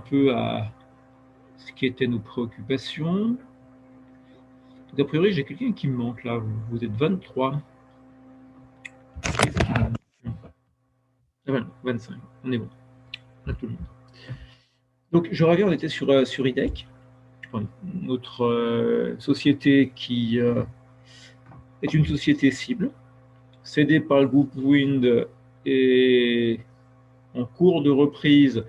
peu à ce qui étaient nos préoccupations. Donc, a priori, j'ai quelqu'un qui me manque là. Vous êtes 23. Ah, 25. On est bon. On a tout le monde. Donc, je reviens, on était sur IDEC, enfin, notre société qui est une société cible, cédée par le groupe Wind et en cours de reprise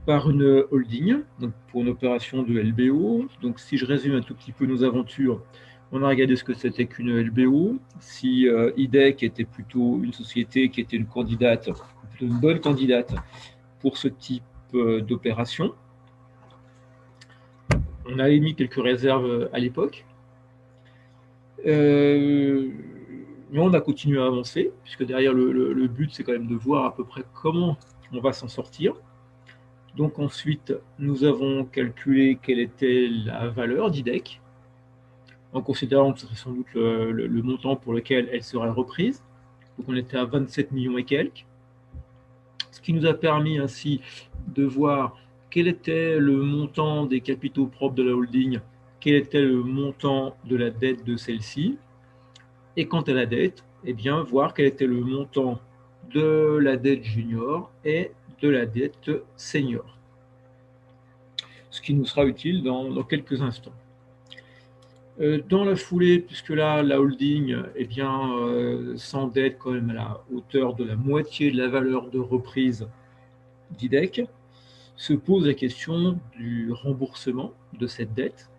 par une holding, donc pour une opération de LBO. Donc, si je résume un tout petit peu nos aventures, on a regardé ce que c'était qu'une LBO, si IDEC était plutôt une société qui était une candidate, plutôt une bonne candidate pour ce type d'opération. On a émis quelques réserves à l'époque. Mais on a continué à avancer, puisque derrière le but, c'est quand même de voir à peu près comment on va s'en sortir. Donc ensuite, nous avons calculé quelle était la valeur d'IDEC, en considérant que ce serait sans doute le montant pour lequel elle serait reprise. Donc on était à 27 millions et quelques, ce qui nous a permis ainsi de voir quel était le montant des capitaux propres de la holding, quel était le montant de la dette de celle-ci, et quant à la dette, eh bien, voir quel était le montant de la dette junior et de la dette senior, ce qui nous sera utile dans quelques instants. Dans la foulée, puisque là, la holding s'endette quand même à la hauteur de la moitié de la valeur de reprise d'IDEC, se pose la question du remboursement de cette dette.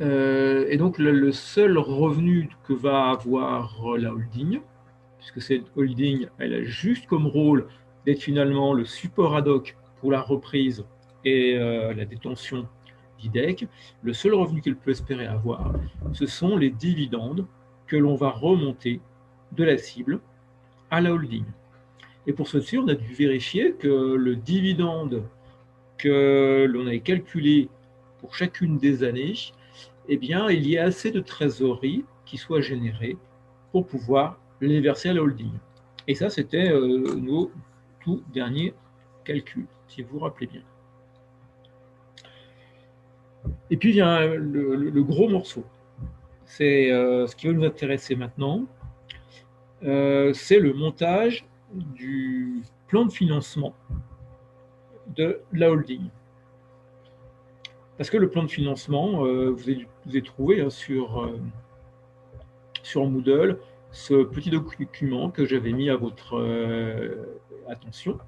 Et donc, le seul revenu que va avoir la holding, puisque cette holding, elle a juste comme rôle d'être finalement le support ad hoc pour la reprise et la détention d'IDEC, le seul revenu qu'elle peut espérer avoir, ce sont les dividendes que l'on va remonter de la cible à la holding. Et pour ceci, on a dû vérifier que le dividende que l'on avait calculé pour chacune des années, eh bien, il y a assez de trésorerie qui soit générée pour pouvoir les verser à la holding. Et ça, c'était nos tout derniers calculs, si vous vous rappelez bien. Et puis vient le gros morceau. C'est ce qui va nous intéresser maintenant. C'est le montage du plan de financement de la holding. Parce que le plan de financement, vous avez trouvé sur Moodle ce petit document que j'avais mis à votre attention,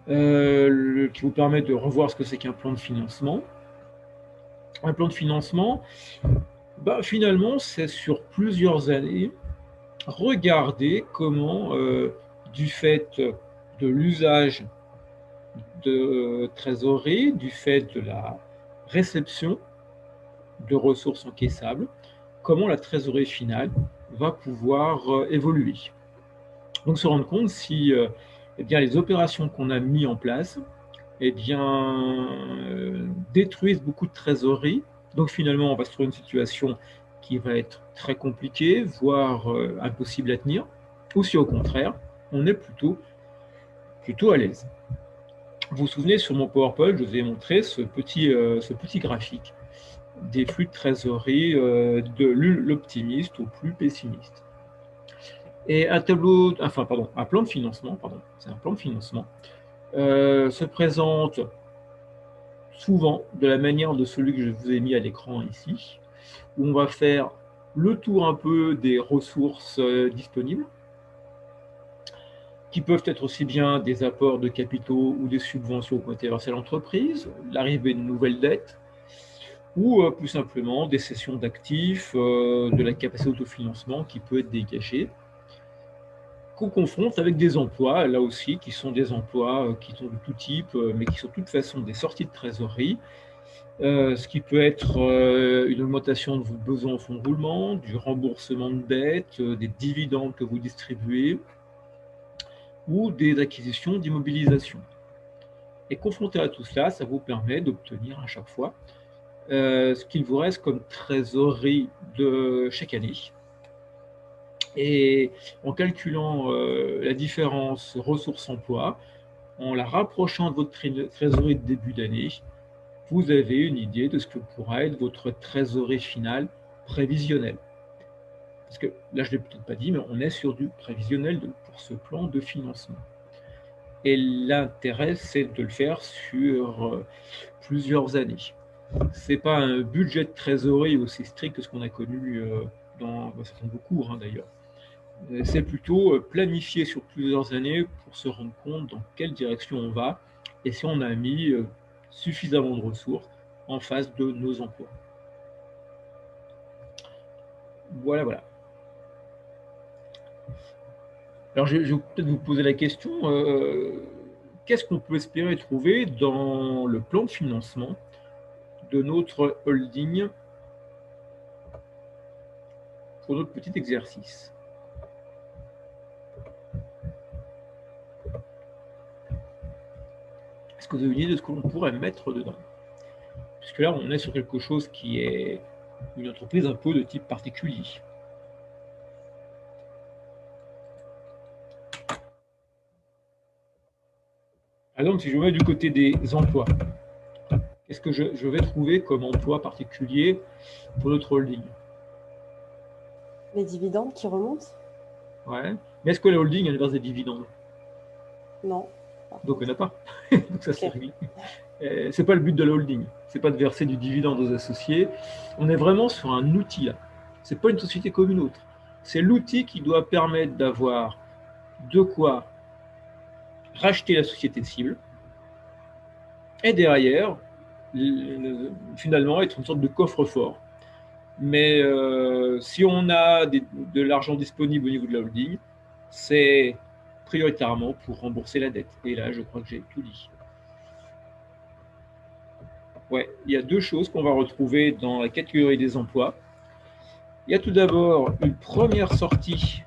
qui vous permet de revoir ce que c'est qu'un plan de financement. Un plan de financement, finalement, c'est sur plusieurs années, regarder comment, du fait de l'usage de trésorerie, du fait de la réception de ressources encaissables, comment la trésorerie finale va pouvoir évoluer. Donc se rendre compte si les opérations qu'on a mises en place détruisent beaucoup de trésorerie. Donc finalement, on va se trouver une situation qui va être très compliquée, voire impossible à tenir, ou si au contraire, on est plutôt à l'aise. Vous vous souvenez, sur mon PowerPoint, je vous ai montré ce petit graphique des flux de trésorerie de l'optimiste au plus pessimiste. Et un plan de financement, c'est un plan de financement, se présente souvent de la manière de celui que je vous ai mis à l'écran ici, où on va faire le tour un peu des ressources disponibles, qui peuvent être aussi bien des apports de capitaux ou des subventions qui ont été versées à l'entreprise, l'arrivée de nouvelles dettes, ou plus simplement des cessions d'actifs, de la capacité d'autofinancement qui peut être dégagée, qu'on confronte avec des emplois, là aussi, qui sont des emplois qui sont de tout type, mais qui sont de toute façon des sorties de trésorerie, ce qui peut être une augmentation de vos besoins en fonds de roulement, du remboursement de dettes, des dividendes que vous distribuez, ou des acquisitions d'immobilisation. Et confronté à tout cela, ça vous permet d'obtenir à chaque fois ce qu'il vous reste comme trésorerie de chaque année. Et en calculant la différence ressources-emploi, en la rapprochant de votre trésorerie de début d'année, vous avez une idée de ce que pourra être votre trésorerie finale prévisionnelle. Parce que là, je ne l'ai peut-être pas dit, mais on est sur du prévisionnel pour ce plan de financement. Et l'intérêt, c'est de le faire sur plusieurs années. Ce n'est pas un budget de trésorerie aussi strict que ce qu'on a connu dans certains cours d'ailleurs. C'est plutôt planifier sur plusieurs années pour se rendre compte dans quelle direction on va et si on a mis suffisamment de ressources en face de nos emplois. Voilà. Alors, je vais peut-être vous poser la question, qu'est-ce qu'on peut espérer trouver dans le plan de financement de notre holding pour notre petit exercice? Est-ce que vous avez une idée de ce que l'on pourrait mettre dedans? Puisque là, on est sur quelque chose qui est une entreprise un peu de type particulier. Par exemple, si je me mets du côté des emplois, qu'est-ce que je vais trouver comme emploi particulier pour notre holding? Les dividendes qui remontent? Ouais. Mais est-ce que la holding, elle verse des dividendes? Non. Donc, il n'y en a pas. Donc, ça, c'est réglé. C'est pas le but de la holding. C'est pas de verser du dividende aux associés. On est vraiment sur un outil là. C'est pas une société comme une autre. C'est l'outil qui doit permettre d'avoir de quoi racheter la société cible et derrière, finalement, être une sorte de coffre-fort. Mais si on a de l'argent disponible au niveau de la holding, c'est prioritairement pour rembourser la dette. Et là, je crois que j'ai tout dit. Ouais, il y a deux choses qu'on va retrouver dans la catégorie des emplois. Il y a tout d'abord une première sortie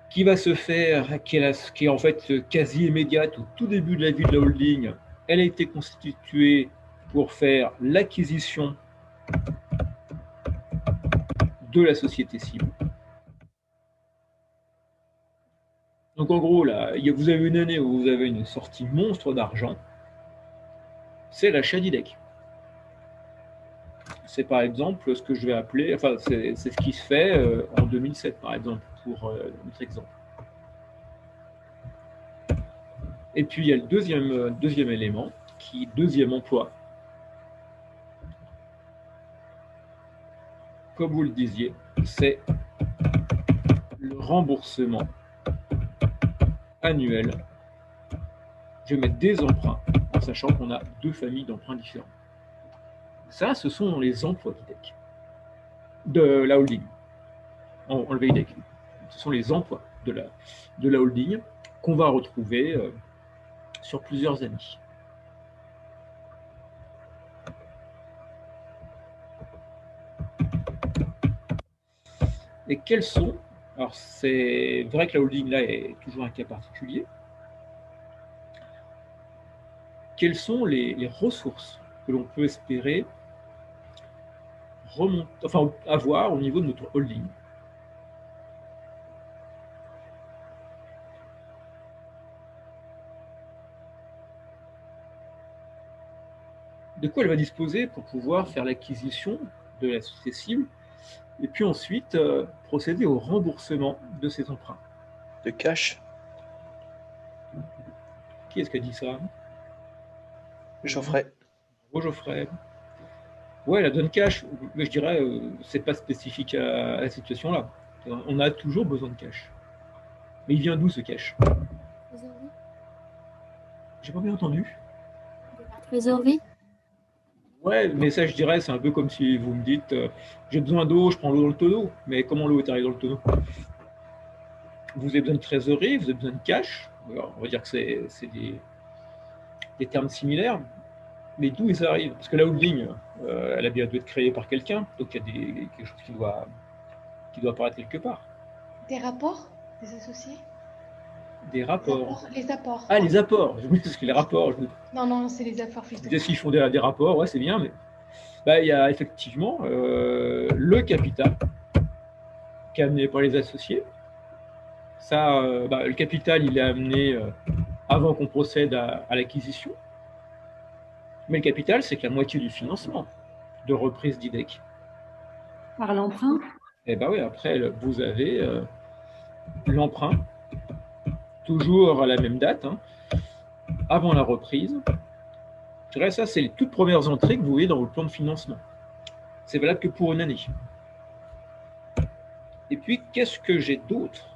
qui va se faire, qui est en fait quasi immédiate au tout début de la vie de la holding. Elle a été constituée pour faire l'acquisition de la société cible. Donc en gros, là, vous avez une année où vous avez une sortie monstre d'argent, c'est l'achat d'IDEC. C'est par exemple ce que je vais appeler, enfin c'est ce qui se fait en 2007 par exemple, pour notre exemple. Et puis il y a le deuxième élément, qui est deuxième emploi. Comme vous le disiez, c'est le remboursement annuel. Je vais mettre des emprunts, en sachant qu'on a deux familles d'emprunts différents. Ça, ce sont les emplois d'IDEC, de la holding. Enlever IDEC. Ce sont les emplois de la holding qu'on va retrouver sur plusieurs années. Et quels sont, alors c'est vrai que la holding là est toujours un cas particulier, quelles sont les ressources que l'on peut espérer avoir au niveau de notre holding? De quoi elle va disposer pour pouvoir faire l'acquisition de la société cible et puis ensuite procéder au remboursement de ces emprunts? De cash. Qui est-ce qui a dit ça? Geoffrey. Geoffrey. Ouais, la donne cash, mais je dirais, c'est pas spécifique à la situation là. On a toujours besoin de cash. Mais il vient d'où ce cash? Trésorerie. J'ai pas bien entendu. Trésorerie. Ouais, mais ça, je dirais, c'est un peu comme si vous me dites j'ai besoin d'eau, je prends l'eau dans le tonneau. Mais comment l'eau est arrivée dans le tonneau? Vous avez besoin de trésorerie, vous avez besoin de cash. Alors, on va dire que c'est des termes similaires. Mais d'où ils arrivent? Parce que la holding, elle a bien dû être créée par quelqu'un, donc il y a quelque chose qui doit apparaître quelque part. Des rapports des associés? Des rapports. Les apports. Ah, les apports. Je me dis que les rapports. Non, c'est les apports. Je me disais s'ils font des rapports, ouais, c'est bien, mais il y a effectivement le capital qui est amené par les associés. Ça, le capital, il est amené avant qu'on procède à l'acquisition. Mais le capital, c'est que la moitié du financement de reprise d'IDEC. Par l'emprunt? Et bien oui, après, vous avez l'emprunt, toujours à la même date, hein, avant la reprise. Je dirais ça, c'est les toutes premières entrées que vous voyez dans votre plan de financement. C'est valable que pour une année. Et puis, qu'est-ce que j'ai d'autre?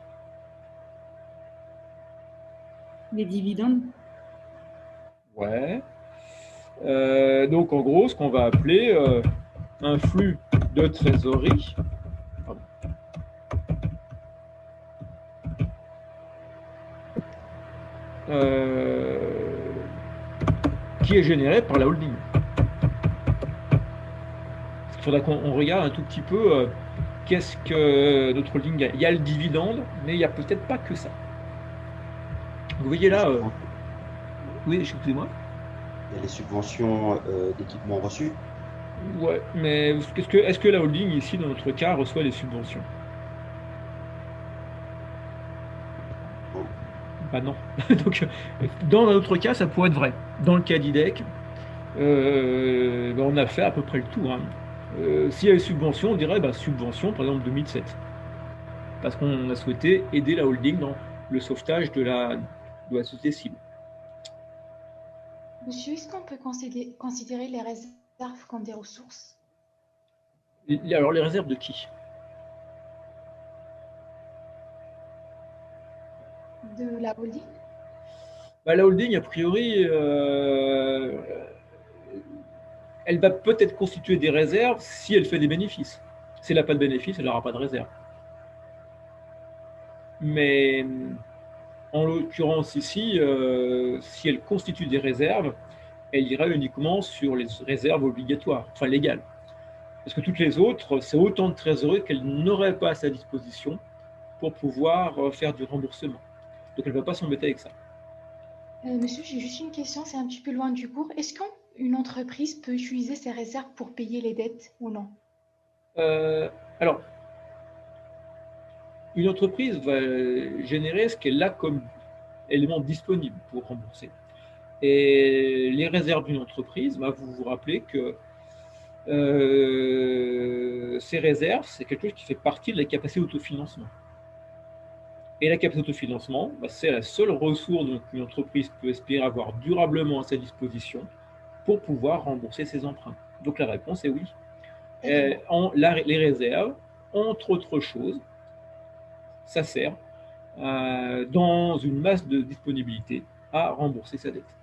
Les dividendes? Ouais. Donc, en gros, ce qu'on va appeler un flux de trésorerie. Pardon. Qui est généré par la holding. Il faudra qu'on regarde un tout petit peu qu'est-ce que notre holding a. Il y a le dividende, mais il n'y a peut-être pas que ça. Vous voyez là. Oui, excusez-moi. Il y a les subventions d'équipements reçus. Ouais, mais est-ce que la holding, ici, dans notre cas, reçoit des subventions? Oh. Bah non. Donc, dans notre cas, ça pourrait être vrai. Dans le cas d'IDEC, on a fait à peu près le tour. Hein. S'il y a des subventions, on dirait subvention, par exemple 2007. Parce qu'on a souhaité aider la holding dans le sauvetage de la société cible. Monsieur, est-ce qu'on peut considérer les réserves comme des ressources? Alors, les réserves de qui? De la holding? La holding, a priori, elle va peut-être constituer des réserves si elle fait des bénéfices. Si elle n'a pas de bénéfices, elle n'aura pas de réserve. Mais en l'occurrence ici, si elle constitue des réserves, elle ira uniquement sur les réserves obligatoires, enfin légales. Parce que toutes les autres, c'est autant de trésorerie qu'elle n'aurait pas à sa disposition pour pouvoir faire du remboursement. Donc elle ne va pas s'embêter avec ça. Monsieur, j'ai juste une question, c'est un petit peu loin du cours. Est-ce qu'une entreprise peut utiliser ses réserves pour payer les dettes ou non? Alors, une entreprise va générer ce qu'elle a comme élément disponible pour rembourser. Et les réserves d'une entreprise, vous vous rappelez que ces réserves, c'est quelque chose qui fait partie de la capacité d'autofinancement. Et la capacité d'autofinancement, c'est la seule ressource qu'une entreprise peut espérer avoir durablement à sa disposition pour pouvoir rembourser ses emprunts. Donc la réponse est oui. Les réserves, entre autres choses, ça sert dans une masse de disponibilité à rembourser sa dette.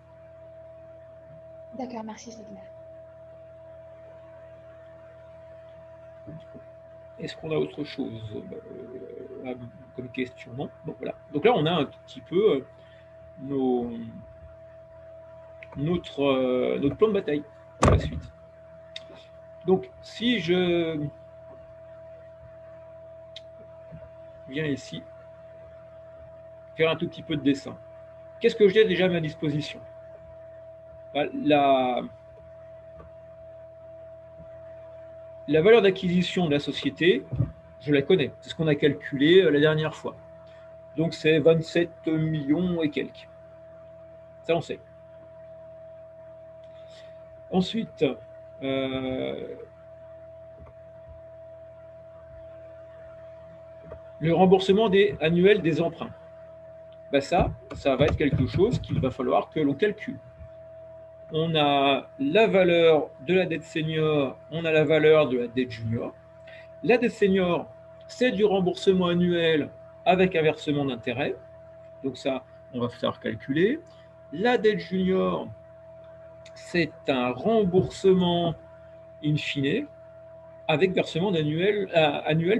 D'accord, merci, c'est clair. Est-ce qu'on a autre chose comme question? Non. Bon, voilà. Donc là, on a un petit peu notre plan de bataille pour la suite. Donc, si je viens ici faire un tout petit peu de dessin, qu'est-ce que j'ai déjà à ma disposition? La valeur d'acquisition de la société, je la connais. C'est ce qu'on a calculé la dernière fois. Donc, c'est 27 millions et quelques. Ça, on sait. Ensuite, le remboursement annuel des emprunts. Ça va être quelque chose qu'il va falloir que l'on calcule. On a la valeur de la dette senior, on a la valeur de la dette junior. La dette senior, c'est du remboursement annuel avec un versement d'intérêt. Donc ça, on va faire calculer. La dette junior, c'est un remboursement in fine avec versement annuel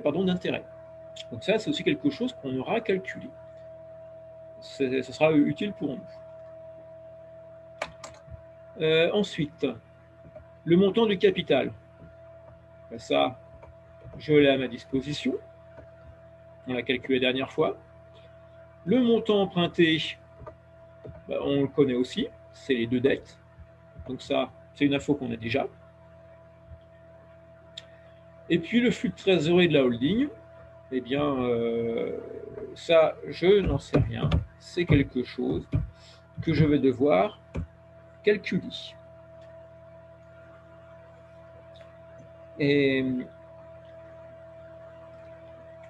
d'intérêt. Donc ça, c'est aussi quelque chose qu'on aura calculé. Ce sera utile pour nous. Ensuite, le montant du capital. Ça, je l'ai à ma disposition. On l'a calculé la dernière fois. Le montant emprunté, on le connaît aussi. C'est les deux dettes. Donc ça, c'est une info qu'on a déjà. Et puis le flux de trésorerie de la holding, eh bien, ça, je n'en sais rien. C'est quelque chose que je vais devoir calculer. Et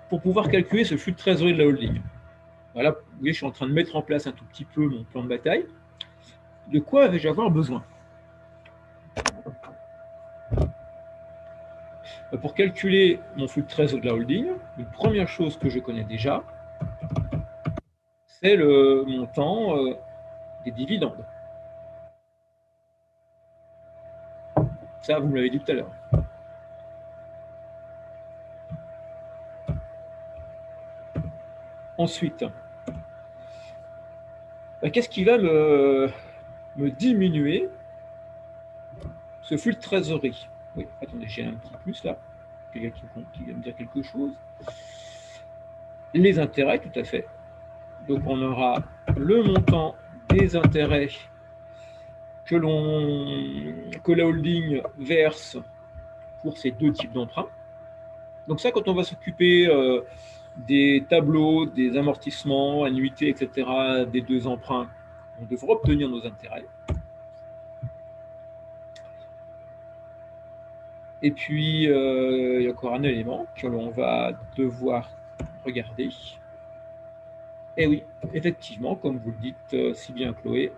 pour pouvoir calculer ce flux de trésorerie de la holding, voilà, vous voyez, je suis en train de mettre en place un tout petit peu mon plan de bataille. De quoi vais-je avoir besoin? Pour calculer mon flux de trésorerie de la holding, une première chose que je connais déjà, c'est le montant des dividendes. Ça, vous me l'avez dit tout à l'heure. Ensuite, qu'est-ce qui va me diminuer ce flux de trésorerie? Oui, attendez, j'ai un petit plus là. Quelqu'un qui vient me dire quelque chose. Les intérêts, tout à fait. Donc on aura le montant des intérêts que la holding verse pour ces deux types d'emprunts. Donc ça, quand on va s'occuper des tableaux, des amortissements, annuités, etc., des deux emprunts, on devra obtenir nos intérêts. Et puis, il y a encore un élément que l'on va devoir regarder. Et oui, effectivement, comme vous le dites si bien, Chloé,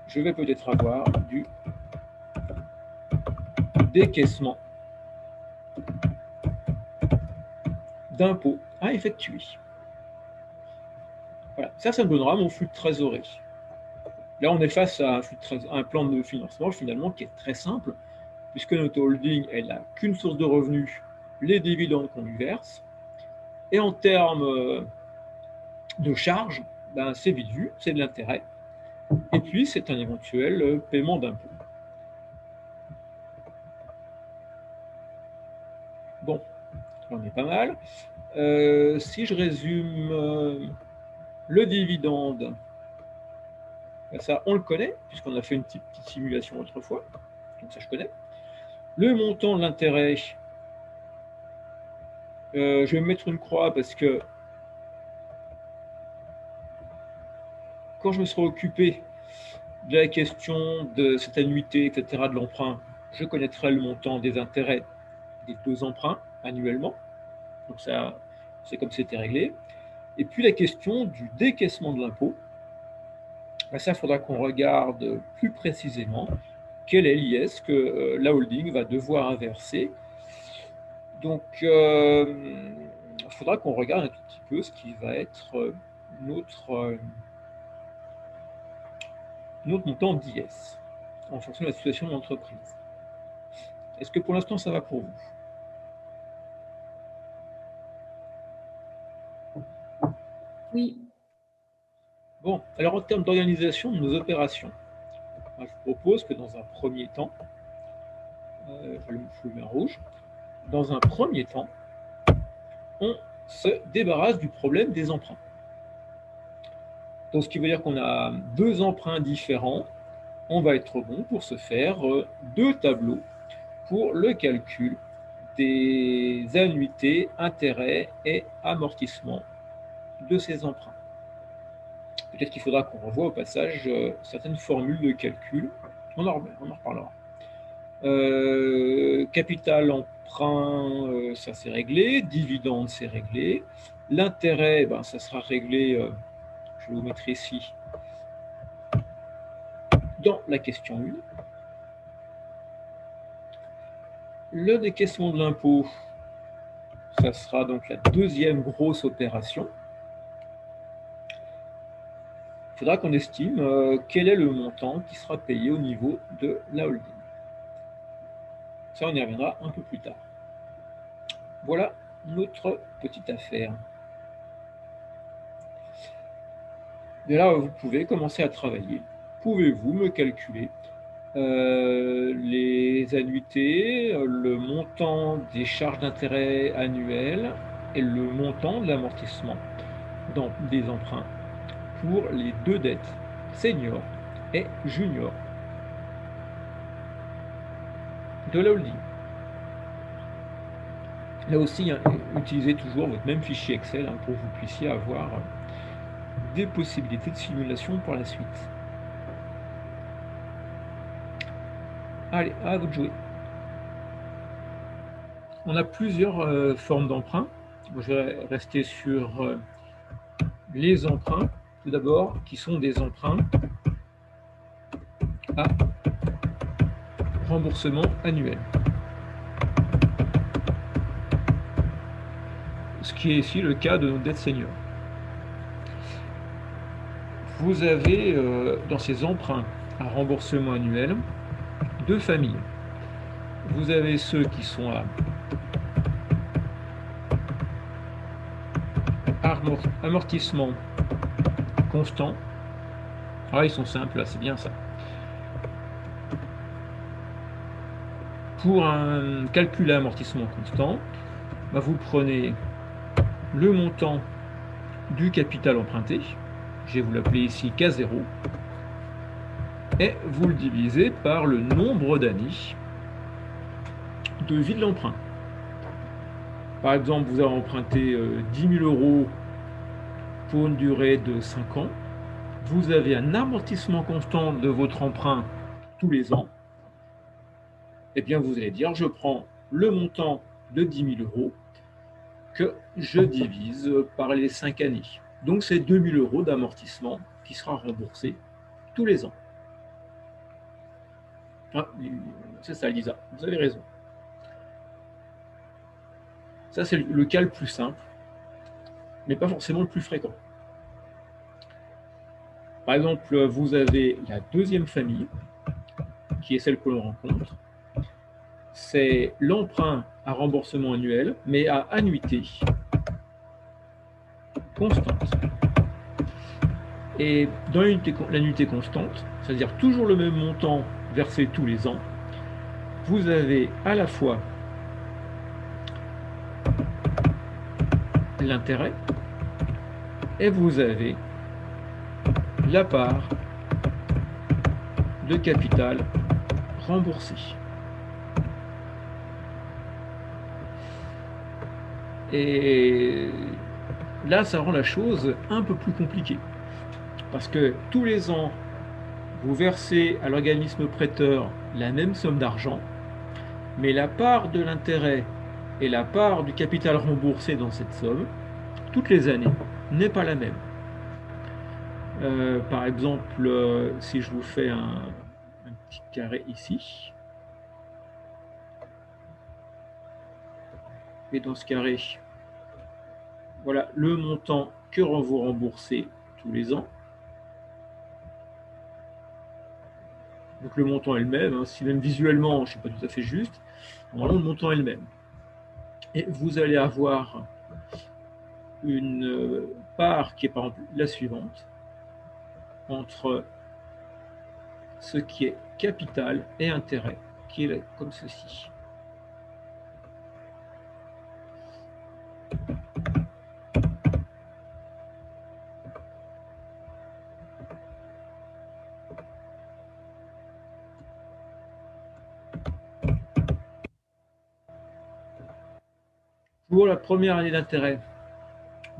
je vais peut-être avoir du décaissement d'impôts à effectuer. Voilà, ça me donnera mon flux de trésorerie. Là, on est face à un plan de financement finalement qui est très simple, puisque notre holding, elle n'a qu'une source de revenus, les dividendes qu'on lui verse. Et en termes de charges, c'est vite vu, c'est de l'intérêt. Et puis, c'est un éventuel paiement d'impôts. Bon, on est pas mal. Si je résume le dividende, ça, on le connaît, puisqu'on a fait une petite simulation autrefois. Donc ça, je connais. Le montant de l'intérêt, je vais mettre une croix parce que quand je me serai occupé de la question de cette annuité, etc., de l'emprunt, je connaîtrai le montant des intérêts des deux emprunts annuellement. Donc ça, c'est comme c'était réglé. Et puis la question du décaissement de l'impôt, ça, il faudra qu'on regarde plus précisément quel est l'IS que la holding va devoir inverser. Donc, il faudra qu'on regarde un tout petit peu ce qui va être notre montant d'IS en fonction de la situation de l'entreprise. Est-ce que pour l'instant, ça va pour vous? Oui. Bon, alors en termes d'organisation de nos opérations, je vous propose que dans un premier temps, je le mets en rouge, dans un premier temps, on se débarrasse du problème des emprunts. Donc, ce qui veut dire qu'on a deux emprunts différents, on va être bon pour se faire deux tableaux pour le calcul des annuités, intérêts et amortissements de ces emprunts. Peut-être qu'il faudra qu'on revoie au passage certaines formules de calcul. On en reparlera. Capital emprunt, ça c'est réglé. Dividende, c'est réglé. L'intérêt, ça sera réglé, je vais vous mettre ici, dans la question 1. Le décaissement de l'impôt, ça sera donc la deuxième grosse opération. Il faudra qu'on estime quel est le montant qui sera payé au niveau de la holding. Ça, on y reviendra un peu plus tard. Voilà notre petite affaire. Et là, vous pouvez commencer à travailler. Pouvez-vous me calculer les annuités, le montant des charges d'intérêt annuelles et le montant de l'amortissement des emprunts pour les deux dettes, senior et junior, de la holding. Là aussi, utilisez toujours votre même fichier Excel pour que vous puissiez avoir des possibilités de simulation pour la suite. Allez, à vous de jouer. On a plusieurs formes d'emprunts. Je vais rester sur les emprunts, tout d'abord, qui sont des emprunts à remboursement annuel. Ce qui est ici le cas de nos dettes seniors. Vous avez dans ces emprunts à remboursement annuel deux familles. Vous avez ceux qui sont à amortissement constant. Ah, ils sont simples, là, c'est bien ça. Pour un calcul à amortissement constant, vous prenez le montant du capital emprunté, je vais vous l'appeler ici K0, et vous le divisez par le nombre d'années de vie de l'emprunt. Par exemple, vous avez emprunté 10 000 € pour une durée de 5 ans. Vous avez un amortissement constant de votre emprunt tous les ans. Eh bien, vous allez dire, je prends le montant de 10 000 € que je divise par les 5 années. Donc, c'est 2 000 € d'amortissement qui sera remboursé tous les ans. Ah, c'est ça, Lisa, vous avez raison. Ça, c'est le cas le plus simple, mais pas forcément le plus fréquent. Par exemple, vous avez la deuxième famille, qui est celle que l'on rencontre. C'est l'emprunt à remboursement annuel, mais à annuité constante. Et dans l'annuité constante, c'est-à-dire toujours le même montant versé tous les ans, vous avez à la fois l'intérêt et vous avez la part de capital remboursé. Et là, ça rend la chose un peu plus compliquée. Parce que tous les ans, vous versez à l'organisme prêteur la même somme d'argent, mais la part de l'intérêt et la part du capital remboursé dans cette somme, toutes les années, n'est pas la même. Par exemple, si je vous fais un petit carré ici, et dans ce carré, voilà le montant que vous remboursez tous les ans. Donc le montant est le même, hein, si même visuellement, je ne suis pas tout à fait juste, normalement le montant est le même. Et vous allez avoir une part qui est par exemple la suivante, entre ce qui est capital et intérêt, qui est comme ceci. Pour la première année d'intérêt,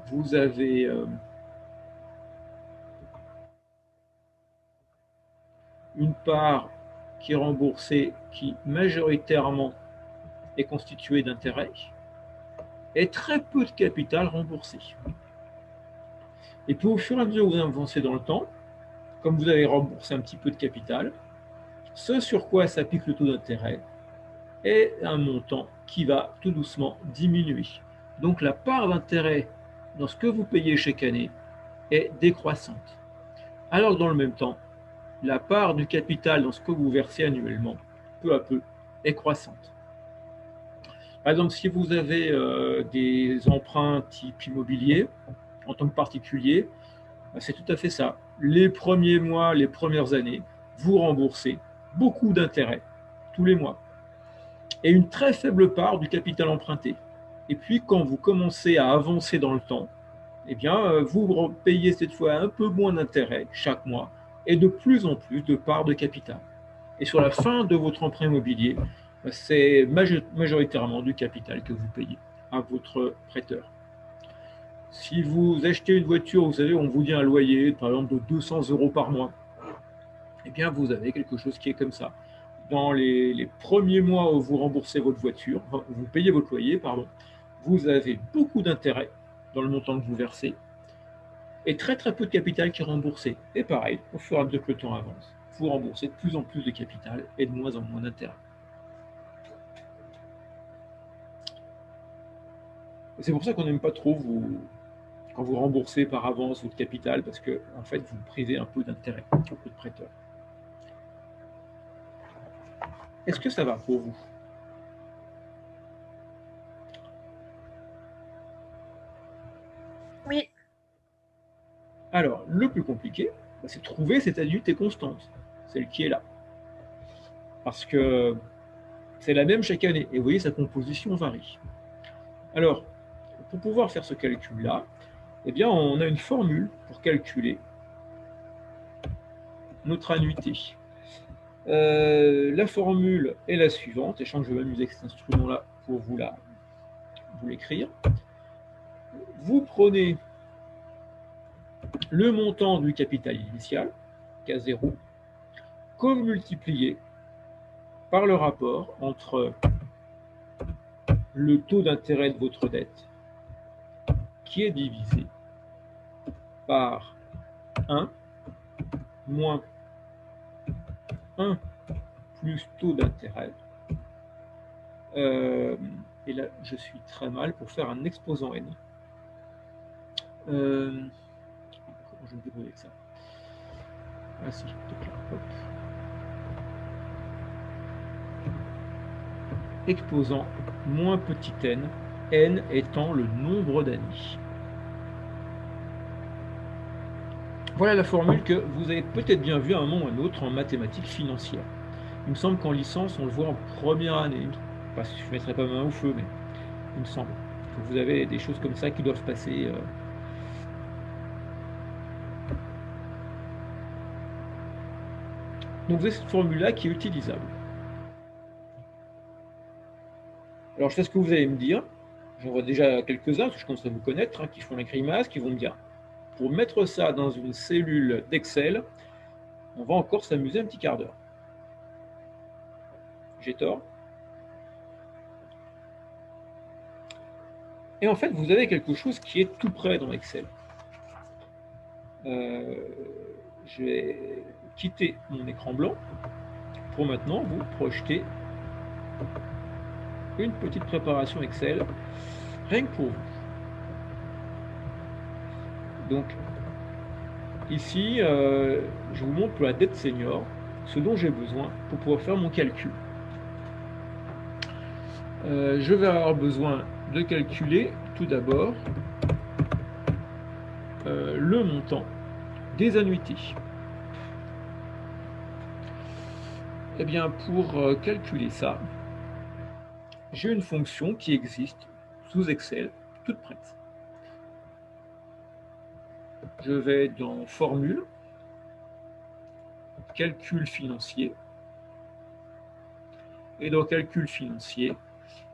vous avez une part qui est remboursée, qui majoritairement est constituée d'intérêt, et très peu de capital remboursé. Et puis au fur et à mesure que vous avancez dans le temps, comme vous avez remboursé un petit peu de capital, ce sur quoi s'applique le taux d'intérêt est un montant qui va tout doucement diminuer. Donc la part d'intérêt dans ce que vous payez chaque année est décroissante. Alors que dans le même temps, la part du capital dans ce que vous versez annuellement, peu à peu, est croissante. Par exemple, si vous avez des emprunts type immobilier, en tant que particulier, c'est tout à fait ça. Les premiers mois, les premières années, vous remboursez beaucoup d'intérêts tous les mois et une très faible part du capital emprunté. Et puis, quand vous commencez à avancer dans le temps, eh bien, vous payez cette fois un peu moins d'intérêts chaque mois et de plus en plus de parts de capital. Et sur la fin de votre emprunt immobilier, c'est majoritairement du capital que vous payez à votre prêteur. Si vous achetez une voiture, vous savez, on vous dit un loyer, par exemple, de 200 € par mois, eh bien, vous avez quelque chose qui est comme ça. Dans les premiers mois où vous remboursez votre voiture, enfin, vous payez votre loyer, pardon, vous avez beaucoup d'intérêts dans le montant que vous versez et très très peu de capital qui est remboursé. Et pareil, au fur et à mesure que le temps avance, vous remboursez de plus en plus de capital et de moins en moins d'intérêts. C'est pour ça qu'on n'aime pas trop quand vous remboursez par avance votre capital, parce que en fait, vous privez un peu d'intérêt, un peu de prêteur. Est-ce que ça va pour vous? Oui. Alors, le plus compliqué, c'est de trouver cette annuité constante, celle qui est là. Parce que c'est la même chaque année, et vous voyez, sa composition varie. Alors, pour pouvoir faire ce calcul-là, eh bien, on a une formule pour calculer notre annuité. La formule est la suivante, et je sens que je vais m'amuser avec cet instrument-là pour vous l'écrire. Vous prenez le montant du capital initial, K0, que vous multipliez par le rapport entre le taux d'intérêt de votre dette, qui est divisé par 1 moins 1 plus taux d'intérêt. Et là, je suis très mal pour faire un exposant n. Comment je vais me débrouiller avec ça? Ah si, donc là, hop. Exposant moins petit n, n étant le nombre d'années. Voilà la formule que vous avez peut-être bien vue à un moment ou à un autre en mathématiques financières. Il me semble qu'en licence, on le voit en première année. Enfin, je ne mettrai pas ma main au feu, mais il me semble que vous avez des choses comme ça qui doivent passer. Donc vous avez cette formule-là qui est utilisable. Alors je sais ce que vous allez me dire. J'en vois déjà quelques-uns, parce que je commence à vous connaître, qui font la grimace, qui vont me dire, pour mettre ça dans une cellule d'Excel, on va encore s'amuser un petit quart d'heure. J'ai tort. Et en fait, vous avez quelque chose qui est tout près dans Excel. Je vais quitter mon écran blanc pour maintenant vous projeter une petite préparation Excel, rien que pour vous. Donc, ici, je vous montre pour la dette senior ce dont j'ai besoin pour pouvoir faire mon calcul. Je vais avoir besoin de calculer tout d'abord le montant des annuités. Eh bien, pour calculer ça, j'ai une fonction qui existe sous Excel, toute prête. Je vais dans Formule, Calcul financier, et dans Calcul financier, vous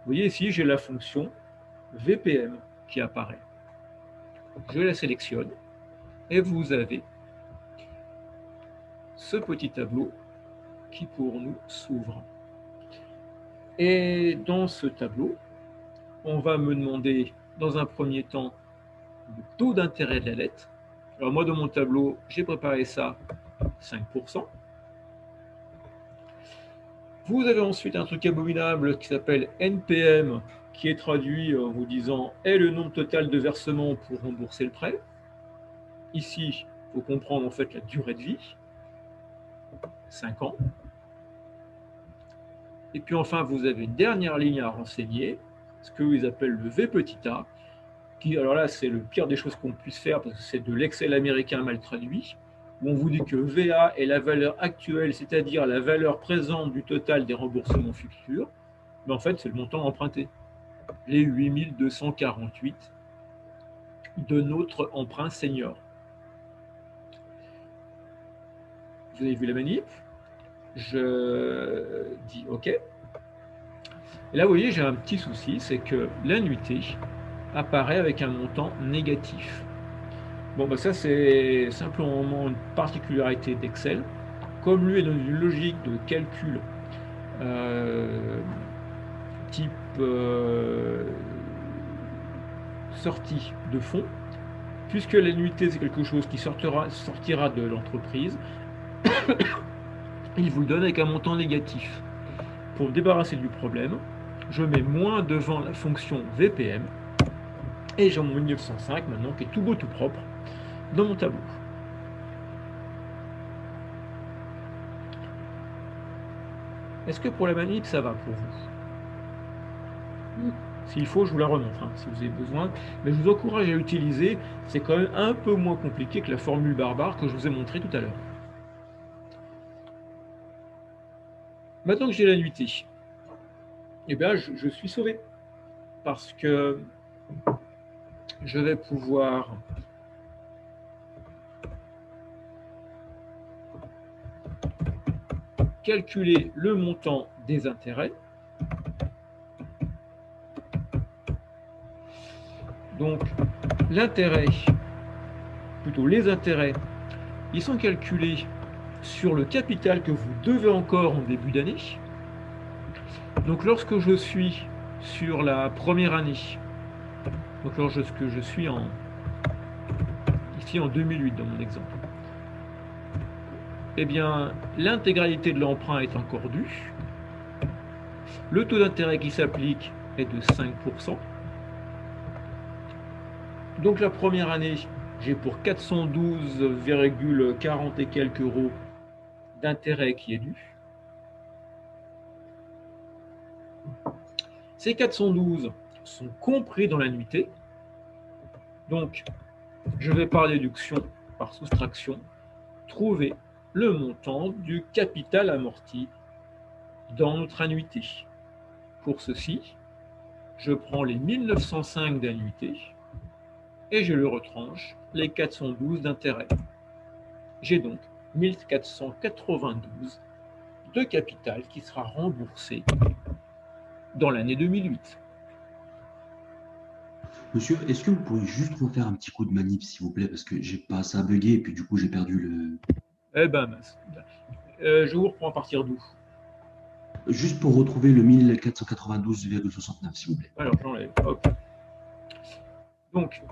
voyez ici, j'ai la fonction VPM qui apparaît. Je la sélectionne, et vous avez ce petit tableau qui pour nous s'ouvre. Et dans ce tableau, on va me demander dans un premier temps le taux d'intérêt de la dette. Alors moi, dans mon tableau, j'ai préparé ça 5%. Vous avez ensuite un truc abominable qui s'appelle NPM, qui est traduit en vous disant est le nombre total de versements pour rembourser le prêt. Ici, il faut comprendre en fait la durée de vie, 5 ans. Et puis enfin, vous avez une dernière ligne à renseigner, ce qu'ils appellent le V petit a, qui, alors là, c'est le pire des choses qu'on puisse faire, parce que c'est de l'Excel américain mal traduit, où on vous dit que VA est la valeur actuelle, c'est-à-dire la valeur présente du total des remboursements futurs, mais en fait, c'est le montant emprunté, les 8248 de notre emprunt senior. Vous avez vu la manip? Je dis OK. Et là, vous voyez, j'ai un petit souci, c'est que l'annuité, apparaît avec un montant négatif. Bon, bah ça, c'est simplement une particularité d'Excel. Comme lui est dans une logique de calcul type sortie de fonds, puisque l'annuité, c'est quelque chose qui sortira de l'entreprise, il vous le donne avec un montant négatif. Pour me débarrasser du problème, je mets moins devant la fonction VPM, et j'ai mon 1905 maintenant qui est tout beau, tout propre, dans mon tableau. Est-ce que pour la manip, ça va pour vous? S'il faut, je vous la remontre, hein, si vous avez besoin. Mais je vous encourage à l'utiliser. C'est quand même un peu moins compliqué que la formule barbare que je vous ai montrée tout à l'heure. Maintenant que j'ai l'annuité, eh bien, je suis sauvé. Parce que je vais pouvoir calculer le montant des intérêts. Donc, l'intérêt, plutôt les intérêts, ils sont calculés sur le capital que vous devez encore en début d'année. Donc, lorsque je suis sur la première année, donc lorsque je suis ici en 2008 dans mon exemple, eh bien, l'intégralité de l'emprunt est encore due. Le taux d'intérêt qui s'applique est de 5%. Donc la première année, j'ai pour 412,40 et quelques euros d'intérêt qui est dû. Ces 412 sont compris dans l'annuité. Donc, je vais par déduction, par soustraction, trouver le montant du capital amorti dans notre annuité. Pour ceci, je prends les 1905 d'annuité et je le retranche les 412 d'intérêt. J'ai donc 1492 de capital qui sera remboursé dans l'année 2008. Monsieur, est-ce que vous pourriez juste refaire un petit coup de manip, s'il vous plaît, parce que ça a bugué et puis du coup j'ai perdu le... Eh ben, je vous reprends à partir d'où? Juste pour retrouver le 1492,69, s'il vous plaît. Alors, j'enlève. Hop. Donc,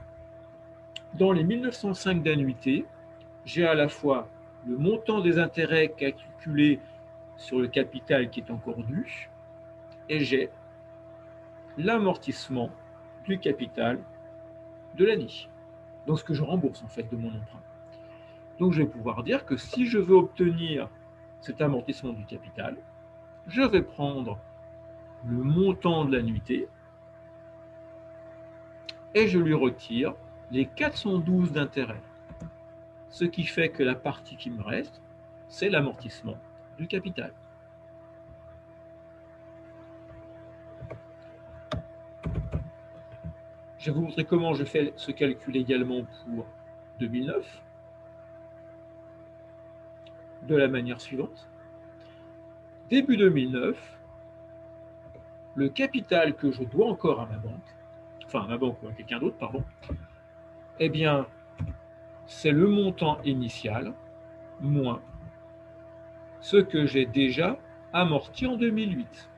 dans les 1905 d'annuité, j'ai à la fois le montant des intérêts calculés sur le capital qui est encore dû, et j'ai l'amortissement du capital de l'année. Donc, ce que je rembourse en fait de mon emprunt. Donc, je vais pouvoir dire que si je veux obtenir cet amortissement du capital, je vais prendre le montant de l'annuité et je lui retire les 412 d'intérêt. Ce qui fait que la partie qui me reste, c'est l'amortissement du capital. Je vais vous montrer comment je fais ce calcul également pour 2009, de la manière suivante. Début 2009, le capital que je dois encore à ma banque, enfin à ma banque ou à quelqu'un d'autre, pardon, eh bien, c'est le montant initial moins ce que j'ai déjà amorti en 2008.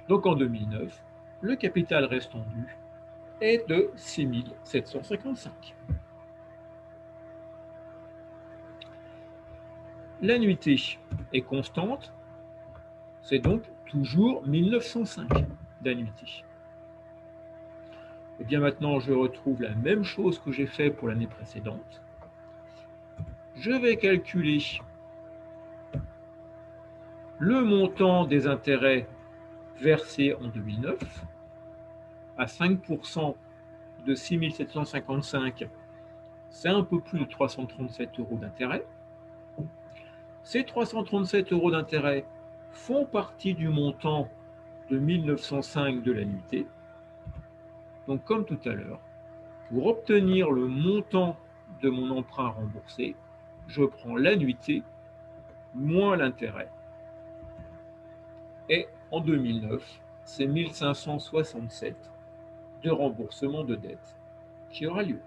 Donc en 2009, le capital restant dû est de 6 755. L'annuité est constante, c'est donc toujours 1905 d'annuité. Et bien maintenant, je retrouve la même chose que j'ai fait pour l'année précédente. Je vais calculer le montant des intérêts versés en 2009 à 5% de 6 755, c'est un peu plus de 337 euros d'intérêt. Ces 337 euros d'intérêt font partie du montant de 1905 de l'annuité. Donc, comme tout à l'heure, pour obtenir le montant de mon emprunt remboursé, je prends l'annuité moins l'intérêt. Et en 2009, c'est 1567 de remboursement de dette qui aura lieu.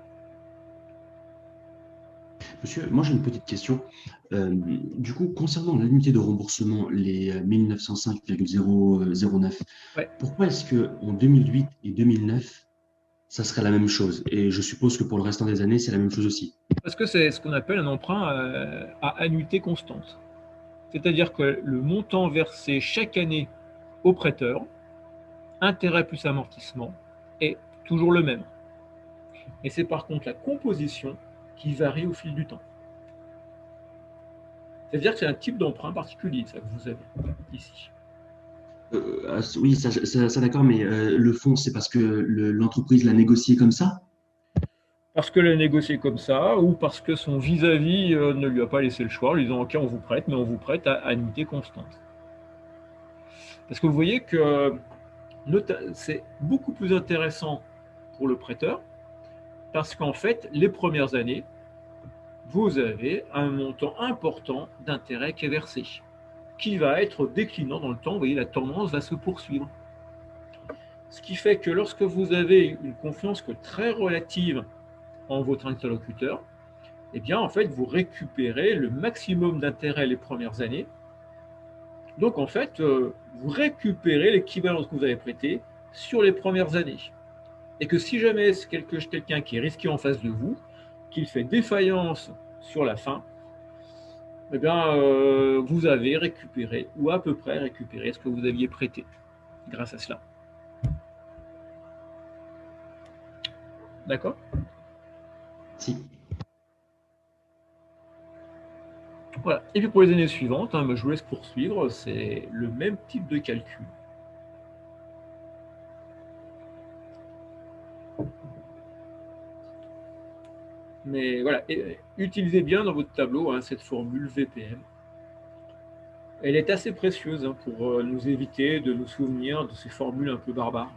Monsieur, moi j'ai une petite question. Du coup, concernant l'unité de remboursement, les 1905,009, Ouais. pourquoi est-ce que en 2008 et 2009, ça serait la même chose? Et je suppose que pour le restant des années, c'est la même chose aussi. Parce que c'est ce qu'on appelle un emprunt à annuité constante. C'est-à-dire que le montant versé chaque année au prêteur, intérêt plus amortissement, est toujours le même. Et c'est par contre la composition qui varie au fil du temps. C'est-à-dire que c'est un type d'emprunt particulier, ça que vous avez ici. Oui, ça, d'accord, mais le fond, c'est parce que l'entreprise l'a négocié comme ça? Parce qu'elle a négocié comme ça, ou parce que son vis-à-vis ne lui a pas laissé le choix, en lui disant ok, on vous prête, mais on vous prête à annuité constante. Parce que vous voyez que c'est beaucoup plus intéressant pour le prêteur, parce qu'en fait, les premières années, vous avez un montant important d'intérêt qui est versé, qui va être déclinant dans le temps. Vous voyez, la tendance va se poursuivre. Ce qui fait que lorsque vous avez une confiance que très relative en votre interlocuteur, eh bien, en fait, vous récupérez le maximum d'intérêt les premières années. Donc, en fait, vous récupérez l'équivalent de ce que vous avez prêté sur les premières années. Et que si jamais c'est quelqu'un qui est risqué en face de vous, qu'il fait défaillance sur la fin, eh bien, vous avez récupéré, ou à peu près récupéré, ce que vous aviez prêté grâce à cela. D'accord? Si. Voilà. Et puis pour les années suivantes, je vous laisse poursuivre, c'est le même type de calcul. Mais voilà, utilisez bien dans votre tableau cette formule VPM. Elle est assez précieuse pour nous éviter de nous souvenir de ces formules un peu barbares.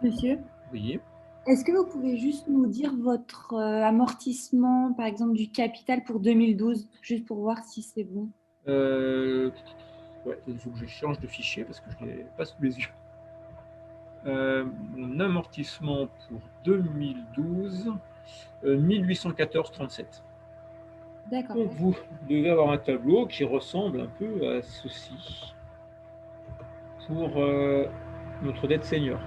Monsieur, Oui. est-ce que vous pouvez juste nous dire votre amortissement, par exemple, du capital pour 2012, juste pour voir si c'est bon? Ouais, il faut que je change de fichier parce que je ne l'ai pas sous les yeux. Mon amortissement pour 2012, 1814,37. D'accord. Donc vous devez avoir un tableau qui ressemble un peu à ceci pour notre dette senior.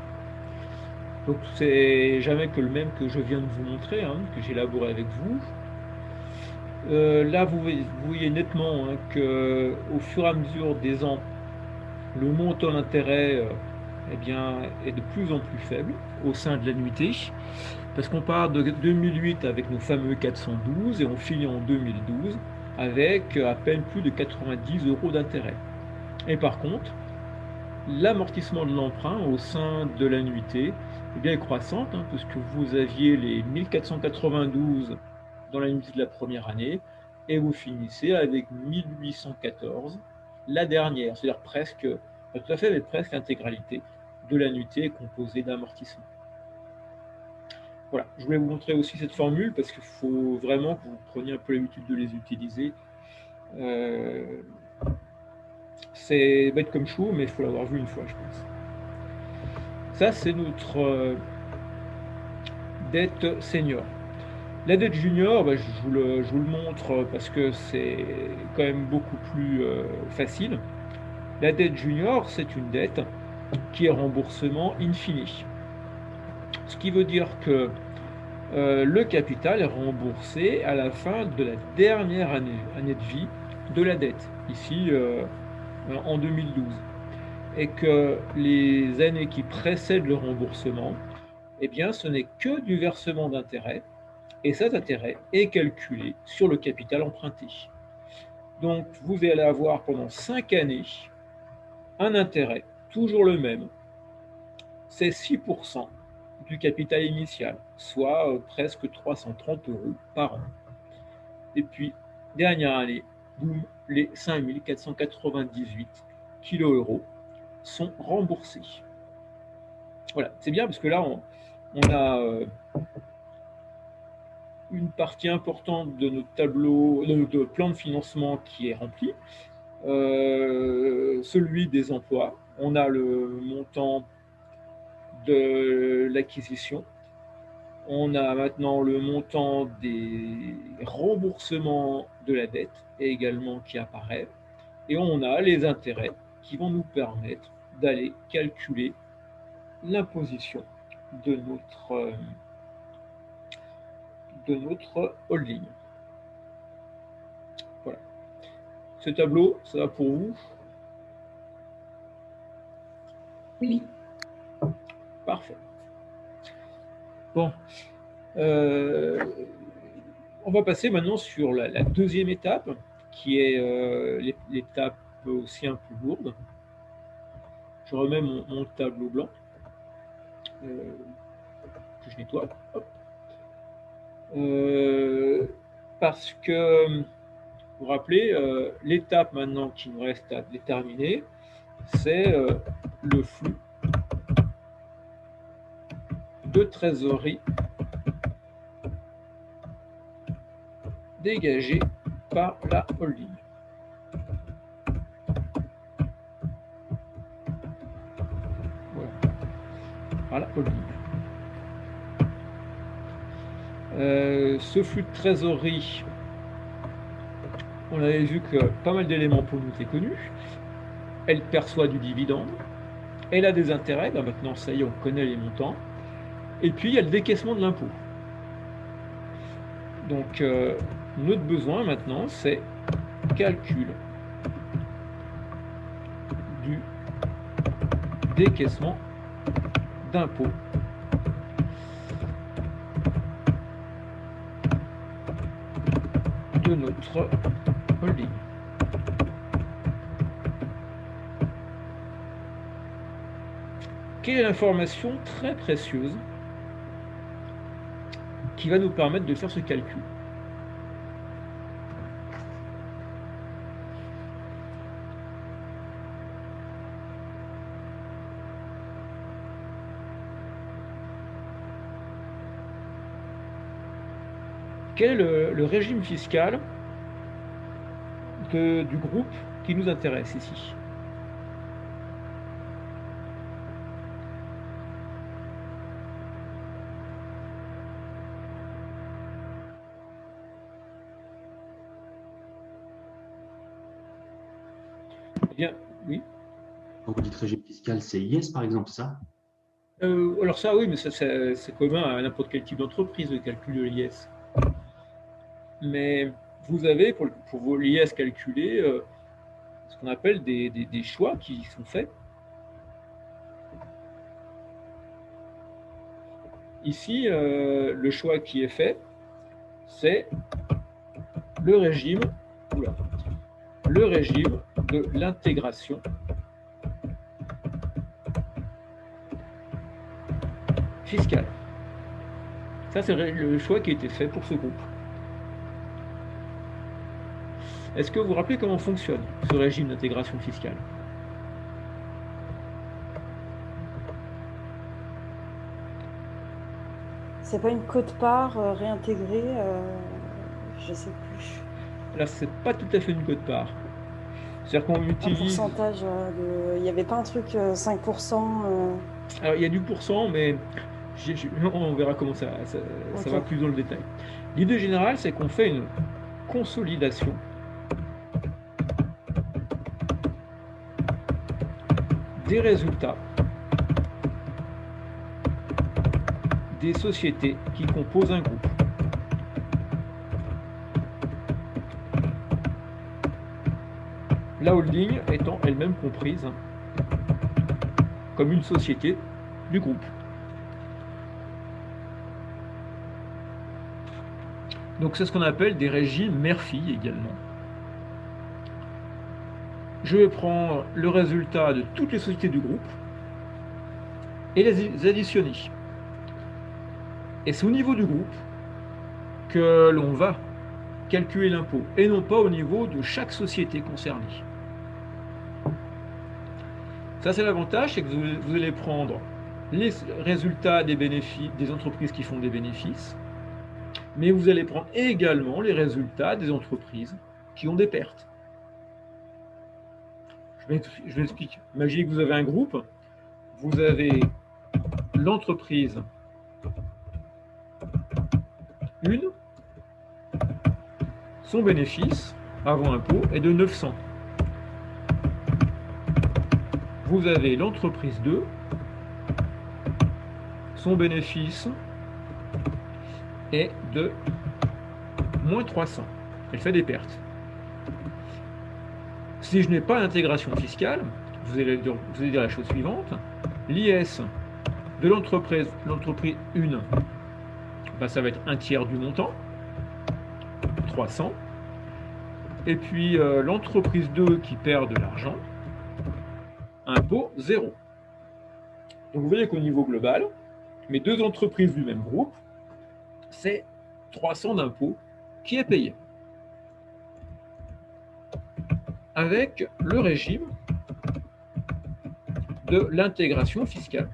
Donc c'est jamais que le même que je viens de vous montrer, que j'ai élaboré avec vous. Là vous voyez nettement qu'au fur et à mesure des ans, le montant d'intérêt est de plus en plus faible au sein de l'annuité, parce qu'on part de 2008 avec nos fameux 412 et on finit en 2012 avec à peine plus de 90 € d'intérêt. Et par contre, l'amortissement de l'emprunt au sein de l'annuité est croissante, puisque vous aviez les 1492 dans l'annuité de la première année, et vous finissez avec 1814, la dernière, c'est-à-dire presque, pas tout à fait, mais presque l'intégralité de l'annuité est composée d'amortissement. Voilà, je voulais vous montrer aussi cette formule parce qu'il faut vraiment que vous preniez un peu l'habitude de les utiliser. C'est bête comme chou, mais il faut l'avoir vu une fois, je pense. Ça, c'est notre dette senior. La dette junior, je vous le montre parce que c'est quand même beaucoup plus facile. La dette junior, c'est une dette qui est remboursement in fine. Ce qui veut dire que le capital est remboursé à la fin de la dernière année de vie de la dette, ici en 2012. Et que les années qui précèdent le remboursement, eh bien, ce n'est que du versement d'intérêt, et cet intérêt est calculé sur le capital emprunté. Donc, vous allez avoir pendant 5 années un intérêt, toujours le même, c'est 6% du capital initial, soit presque 330 € par an. Et puis, dernière année, boum, les 5498 kilo-euros sont remboursés. Voilà, c'est bien parce que là, on a une partie importante de notre tableau, de notre plan de financement qui est rempli. Celui des emplois, on a le montant de l'acquisition. On a maintenant le montant des remboursements de la dette également qui apparaît. Et on a les intérêts qui vont nous permettre d'aller calculer l'imposition de notre holding. Voilà. Ce tableau, ça va pour vous? Oui. Parfait. Bon. On va passer maintenant sur la deuxième étape, qui est l'étape aussi un peu lourde. Je remets mon tableau blanc que je nettoie. Hop. Parce que, vous vous rappelez, l'étape maintenant qui nous reste à déterminer, c'est le flux de trésorerie dégagé par la holding. Voilà. Par la holding. Ce flux de trésorerie, on avait vu que pas mal d'éléments pour nous étaient connus. Elle perçoit du dividende, elle a des intérêts, ben maintenant ça y est, on connaît les montants, et puis il y a le décaissement de l'impôt. Donc notre besoin maintenant, c'est calcul du décaissement d'impôt. De notre holding. Quelle est l'information très précieuse qui va nous permettre de faire ce calcul? Quel est le régime fiscal du groupe qui nous intéresse ici? Eh bien, oui. Quand vous dites régime fiscal, c'est IS par exemple, ça? Alors ça, oui, mais c'est commun à n'importe quel type d'entreprise, le calcul de l'IS. Mais vous avez, pour vos l'IS calculés, ce qu'on appelle des choix qui sont faits. Ici, le choix qui est fait, c'est le régime de l'intégration fiscale. Ça, c'est le choix qui a été fait pour ce groupe. Est-ce que vous vous rappelez comment fonctionne ce régime d'intégration fiscale? C'est pas une quote-part réintégrée, je sais plus. Là, c'est pas tout à fait une quote-part. C'est-à-dire qu'on Un utilise... pourcentage de... Il n'y avait pas un truc 5%. Alors, il y a du pourcent, mais on verra comment ça Ok. va plus dans le détail. L'idée générale, c'est qu'on fait une consolidation des résultats des sociétés qui composent un groupe. La holding étant elle-même comprise comme une société du groupe. Donc c'est ce qu'on appelle des régimes mère-fille également. Je vais prendre le résultat de toutes les sociétés du groupe et les additionner. Et c'est au niveau du groupe que l'on va calculer l'impôt et non pas au niveau de chaque société concernée. Ça, c'est l'avantage, c'est que vous allez prendre les résultats des bénéfices des entreprises qui font des bénéfices, mais vous allez prendre également les résultats des entreprises qui ont des pertes. Je m'explique. Imaginez que vous avez un groupe, vous avez l'entreprise 1, son bénéfice avant impôt est de 900. Vous avez l'entreprise 2, son bénéfice est de moins 300. Elle fait des pertes. Si je n'ai pas d'intégration fiscale, vous allez dire la chose suivante. L'IS de l'entreprise 1, ben ça va être un tiers du montant, 300. Et puis l'entreprise 2 qui perd de l'argent, impôt 0. Donc vous voyez qu'au niveau global, mes deux entreprises du même groupe, c'est 300 d'impôt qui est payé. Avec le régime de l'intégration fiscale.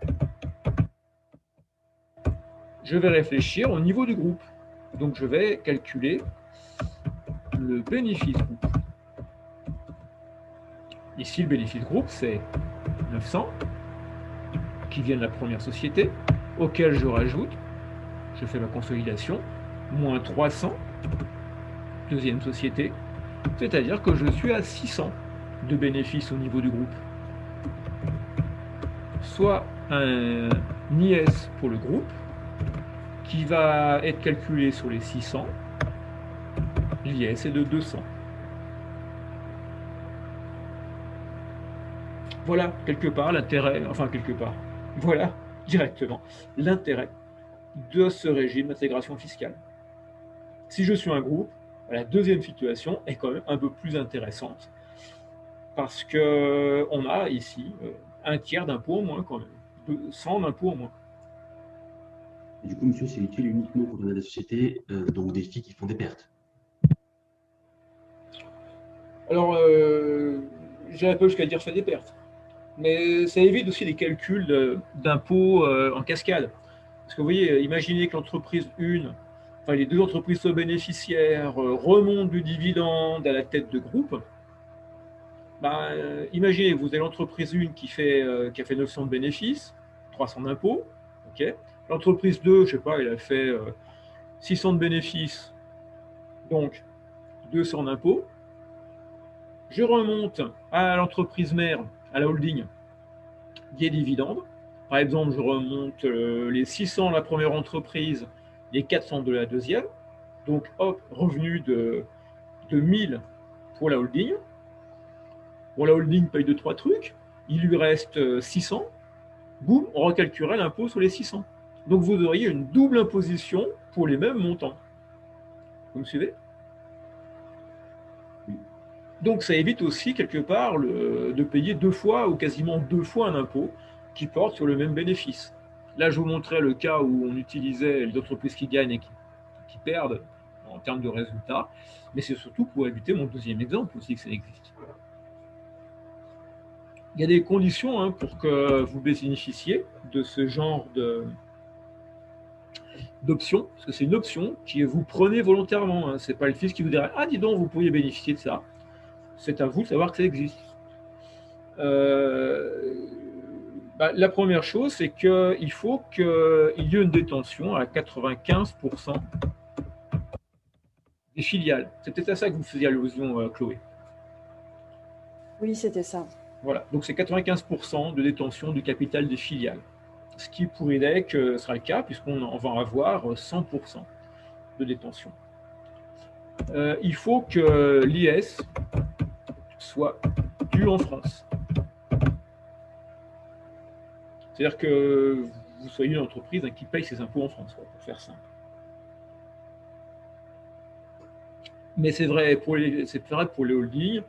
Je vais réfléchir au niveau du groupe. Donc je vais calculer le bénéfice groupe. Ici, le bénéfice groupe, c'est 900 qui vient de la première société, auquel je rajoute, je fais ma consolidation, moins 300, deuxième société, c'est-à-dire que je suis à 600 de bénéfices au niveau du groupe. Soit un IS pour le groupe, qui va être calculé sur les 600, l'IS est de 200. Voilà, quelque part, l'intérêt, voilà, directement, l'intérêt de ce régime d'intégration fiscale. Si je suis un groupe, la deuxième situation est quand même un peu plus intéressante, parce qu'on a ici un tiers d'impôt en moins quand même, 100 d'impôt en moins. Et du coup, monsieur, c'est utile uniquement quand on a des sociétés, donc des filles qui font des pertes. Alors, j'irai pas jusqu'à dire fait des pertes. Mais ça évite aussi les calculs d'impôts en cascade. Parce que vous voyez, imaginez que l'entreprise 1, enfin les deux entreprises bénéficiaires remontent du dividende à la tête de groupe. Ben, imaginez, vous avez l'entreprise 1 qui a fait 900 de bénéfices, 300 d'impôts. Okay. L'entreprise 2, je sais pas, elle a fait 600 de bénéfices, donc 200 d'impôts. Je remonte à l'entreprise mère, à la holding, des dividendes. Par exemple, je remonte les 600 de la première entreprise, les 400 de la deuxième. Donc, hop, revenu de 1000 pour la holding. Bon, la holding paye 2-3 trucs. Il lui reste 600. Boum, on recalculerait l'impôt sur les 600. Donc, vous auriez une double imposition pour les mêmes montants. Vous me suivez ? Donc ça évite aussi quelque part de payer 2 fois ou quasiment 2 fois un impôt qui porte sur le même bénéfice. Là, je vous montrais le cas où on utilisait les entreprises qui gagnent et qui perdent en termes de résultats, mais c'est surtout pour éviter mon deuxième exemple aussi que ça existe. Il y a des conditions pour que vous bénéficiez de ce genre d'option, parce que c'est une option que vous prenez volontairement. Ce n'est pas le fisc qui vous dira « Ah, dis donc, vous pourriez bénéficier de ça ». C'est à vous de savoir que ça existe. La première chose, c'est qu'il faut qu'il y ait une détention à 95% des filiales. C'est peut-être à ça que vous faisiez allusion, Chloé. Oui, c'était ça. Voilà, donc c'est 95% de détention du capital des filiales. Ce qui pour IDEC sera le cas, puisqu'on va avoir 100% de détention. Il faut que l'IS soit dû en France. C'est-à-dire que vous soyez une entreprise qui paye ses impôts en France, pour faire simple. Mais c'est vrai pour les holdings.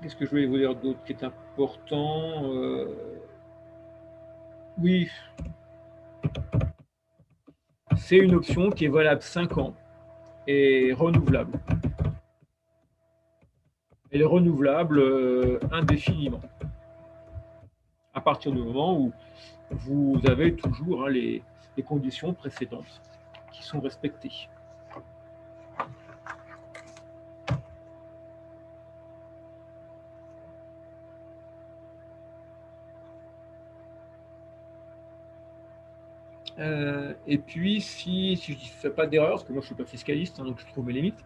Qu'est-ce que je voulais vous dire d'autre qui est important Oui. C'est une option qui est valable 5 ans et renouvelable. Elle est renouvelable indéfiniment. À partir du moment où vous avez toujours les conditions précédentes qui sont respectées. Et puis, si je ne fais pas d'erreur, parce que moi je ne suis pas fiscaliste, hein, donc je trouve mes limites,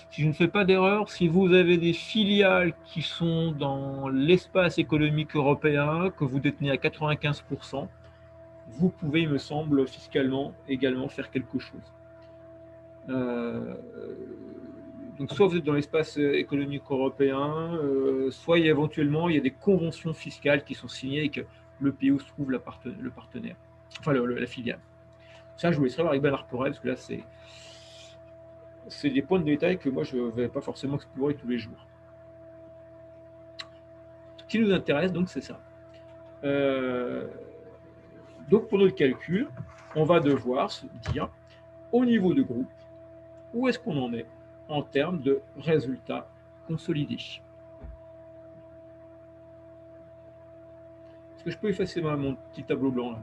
si je ne fais pas d'erreur, si vous avez des filiales qui sont dans l'espace économique européen, que vous détenez à 95%, vous pouvez, il me semble, fiscalement également faire quelque chose. Donc soit vous êtes dans l'espace économique européen, soit éventuellement il y a des conventions fiscales qui sont signées avec le pays où se trouve le partenaire, enfin la filiale. Ça, je voulais savoir avec Ben Arporel, parce que là, c'est des points de détail que moi, je ne vais pas forcément explorer tous les jours. Ce qui nous intéresse, donc, c'est ça. Donc, pour notre calcul, on va devoir se dire, au niveau de groupe, où est-ce qu'on en est en termes de résultats consolidés. Est-ce que je peux effacer mon petit tableau blanc là?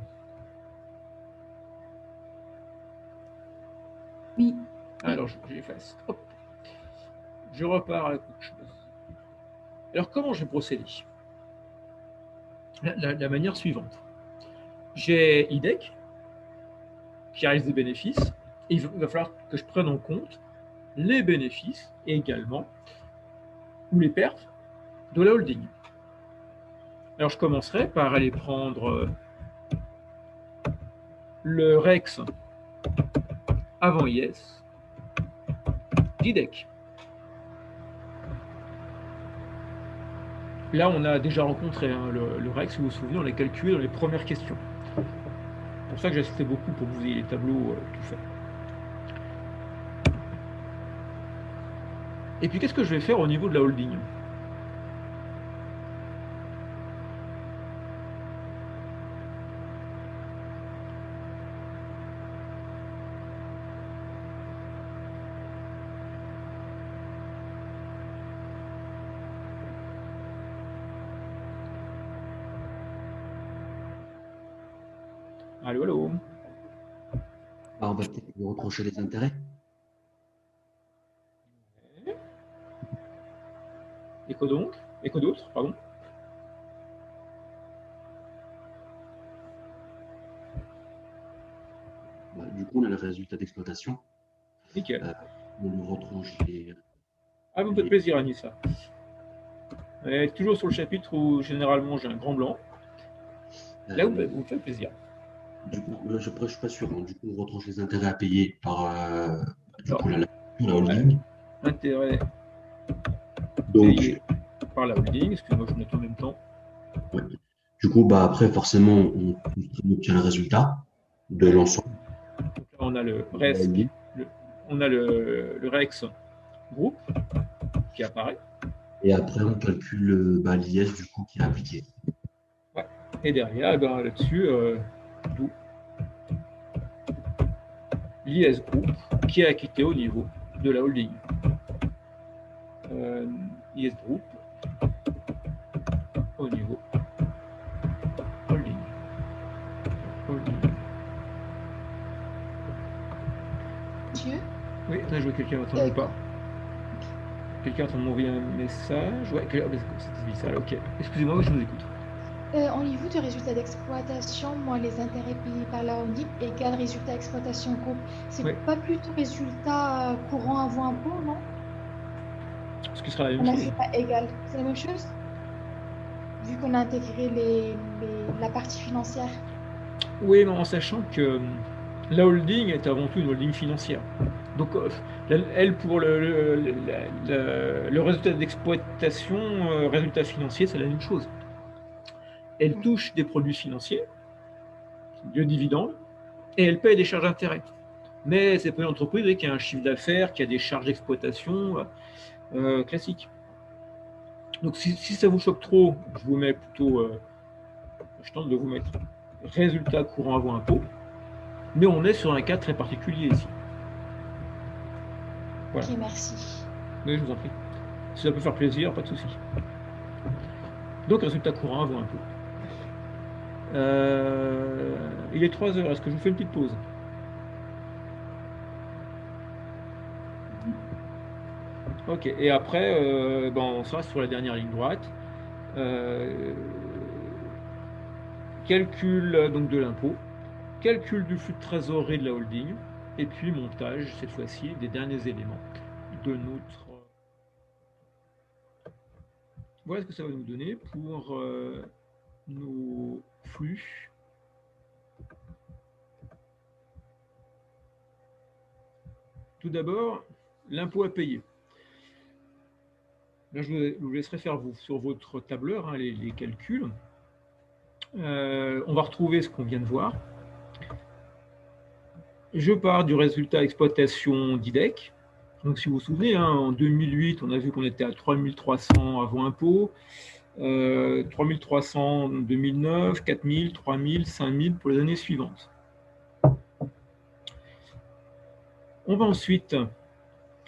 Oui. Alors, j'efface. Hop. Je repars avec autre chose. Alors, comment je vais procéder? La manière suivante. J'ai IDEC qui réalise des bénéfices. Et il va falloir que je prenne en compte les bénéfices et également ou les pertes de la holding. Alors, je commencerai par aller prendre le REX avant IS d'IDEC. Là, on a déjà rencontré le REX, si vous vous souvenez, on l'a calculé dans les premières questions. C'est pour ça que j'ai insisté beaucoup pour que vous ayez les tableaux tout faits. Et puis, qu'est-ce que je vais faire au niveau de la holding? Allô, allô. On va peut-être lui retrancher les intérêts. Et quoi donc? Et quoi d'autre, pardon? Du coup, on a le résultat d'exploitation. Nickel. On lui retranche les... Ah, vous me faites plaisir, Anissa. Et toujours sur le chapitre où généralement j'ai un grand blanc. Là, vous me faites plaisir. Du coup, je ne suis pas sûr. Du coup, on retranche les intérêts à payer par la holding. Intérêt Donc, payé par la holding. Excusez-moi, je note en même temps. Ouais. Du coup, après, forcément, on obtient le résultat de l'ensemble. Donc là, on a le REX, on a le REX groupe qui apparaît. Et après, on calcule l'IS du coup qui est appliqué. Ouais. Et derrière, là-dessus, d'où l'IS groupe qui est acquitté au niveau de la holding. IS groupe au niveau holding. Dieu. Oui, attends, je vois quelqu'un m'entend ou pas. Quelqu'un est en train de m'envoyer un message. Ouais, c'est bizarre, ok. Excusez-moi, je vous écoute. Au niveau du résultat d'exploitation, moi, les intérêts payés par la holding égale résultat d'exploitation groupe. C'est pas plutôt résultat courant avant impôt, non? Ce qui sera la même chose. C'est pas égal. C'est la même chose? Vu qu'on a intégré la partie financière. Oui, mais en sachant que la holding est avant tout une holding financière. Donc, elle, pour le résultat d'exploitation, résultat financier, c'est la même chose. Elle touche des produits financiers, le dividende, et elle paye des charges d'intérêt. Mais c'est pas une entreprise qui a un chiffre d'affaires, qui a des charges d'exploitation classiques. Donc, si ça vous choque trop, je vous mets plutôt, je tente de vous mettre résultat courant avant impôt, mais on est sur un cas très particulier ici. Voilà. Ok, merci. Oui, je vous en prie. Si ça peut faire plaisir, pas de souci. Donc, résultat courant avant impôt. Il est 3 heures. Est-ce que je vous fais une petite pause? Ok. Et après, on sera sur la dernière ligne droite. Calcul donc de l'impôt. calcul du flux de trésorerie de la holding, et puis montage, cette fois-ci, des derniers éléments de notre... Voilà ce que ça va nous donner pour nos flux. Tout d'abord, l'impôt à payer. Là, je vous laisserai faire sur votre tableur hein, les calculs. On va retrouver ce qu'on vient de voir. Je pars du résultat exploitation d'IDEC. Donc, si vous vous souvenez, hein, en 2008, on a vu qu'on était à 3300 avant impôt, 3300 en 2009, 4000, 3000, 5000 pour les années suivantes. On va ensuite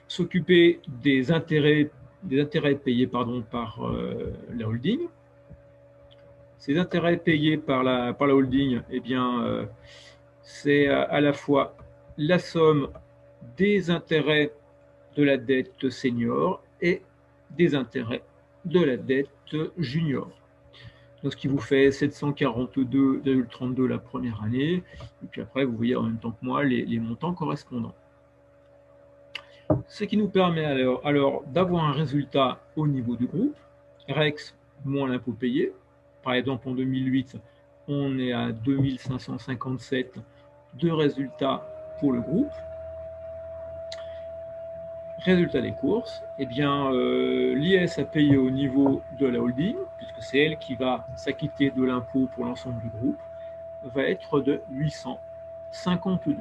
s'occuper des intérêts payés par la holding. Ces intérêts payés par la holding, eh bien, c'est à la fois la somme des intérêts de la dette senior et des intérêts de la dette junior. Donc, ce qui vous fait 742,32 la première année. Et puis après, vous voyez en même temps que moi les montants correspondants. Ce qui nous permet alors d'avoir un résultat au niveau du groupe, REX moins l'impôt payé. Par exemple, en 2008, on est à 2557 de résultats pour le groupe. Résultat des courses, eh bien, l'IS à payer au niveau de la holding, puisque c'est elle qui va s'acquitter de l'impôt pour l'ensemble du groupe, va être de 852.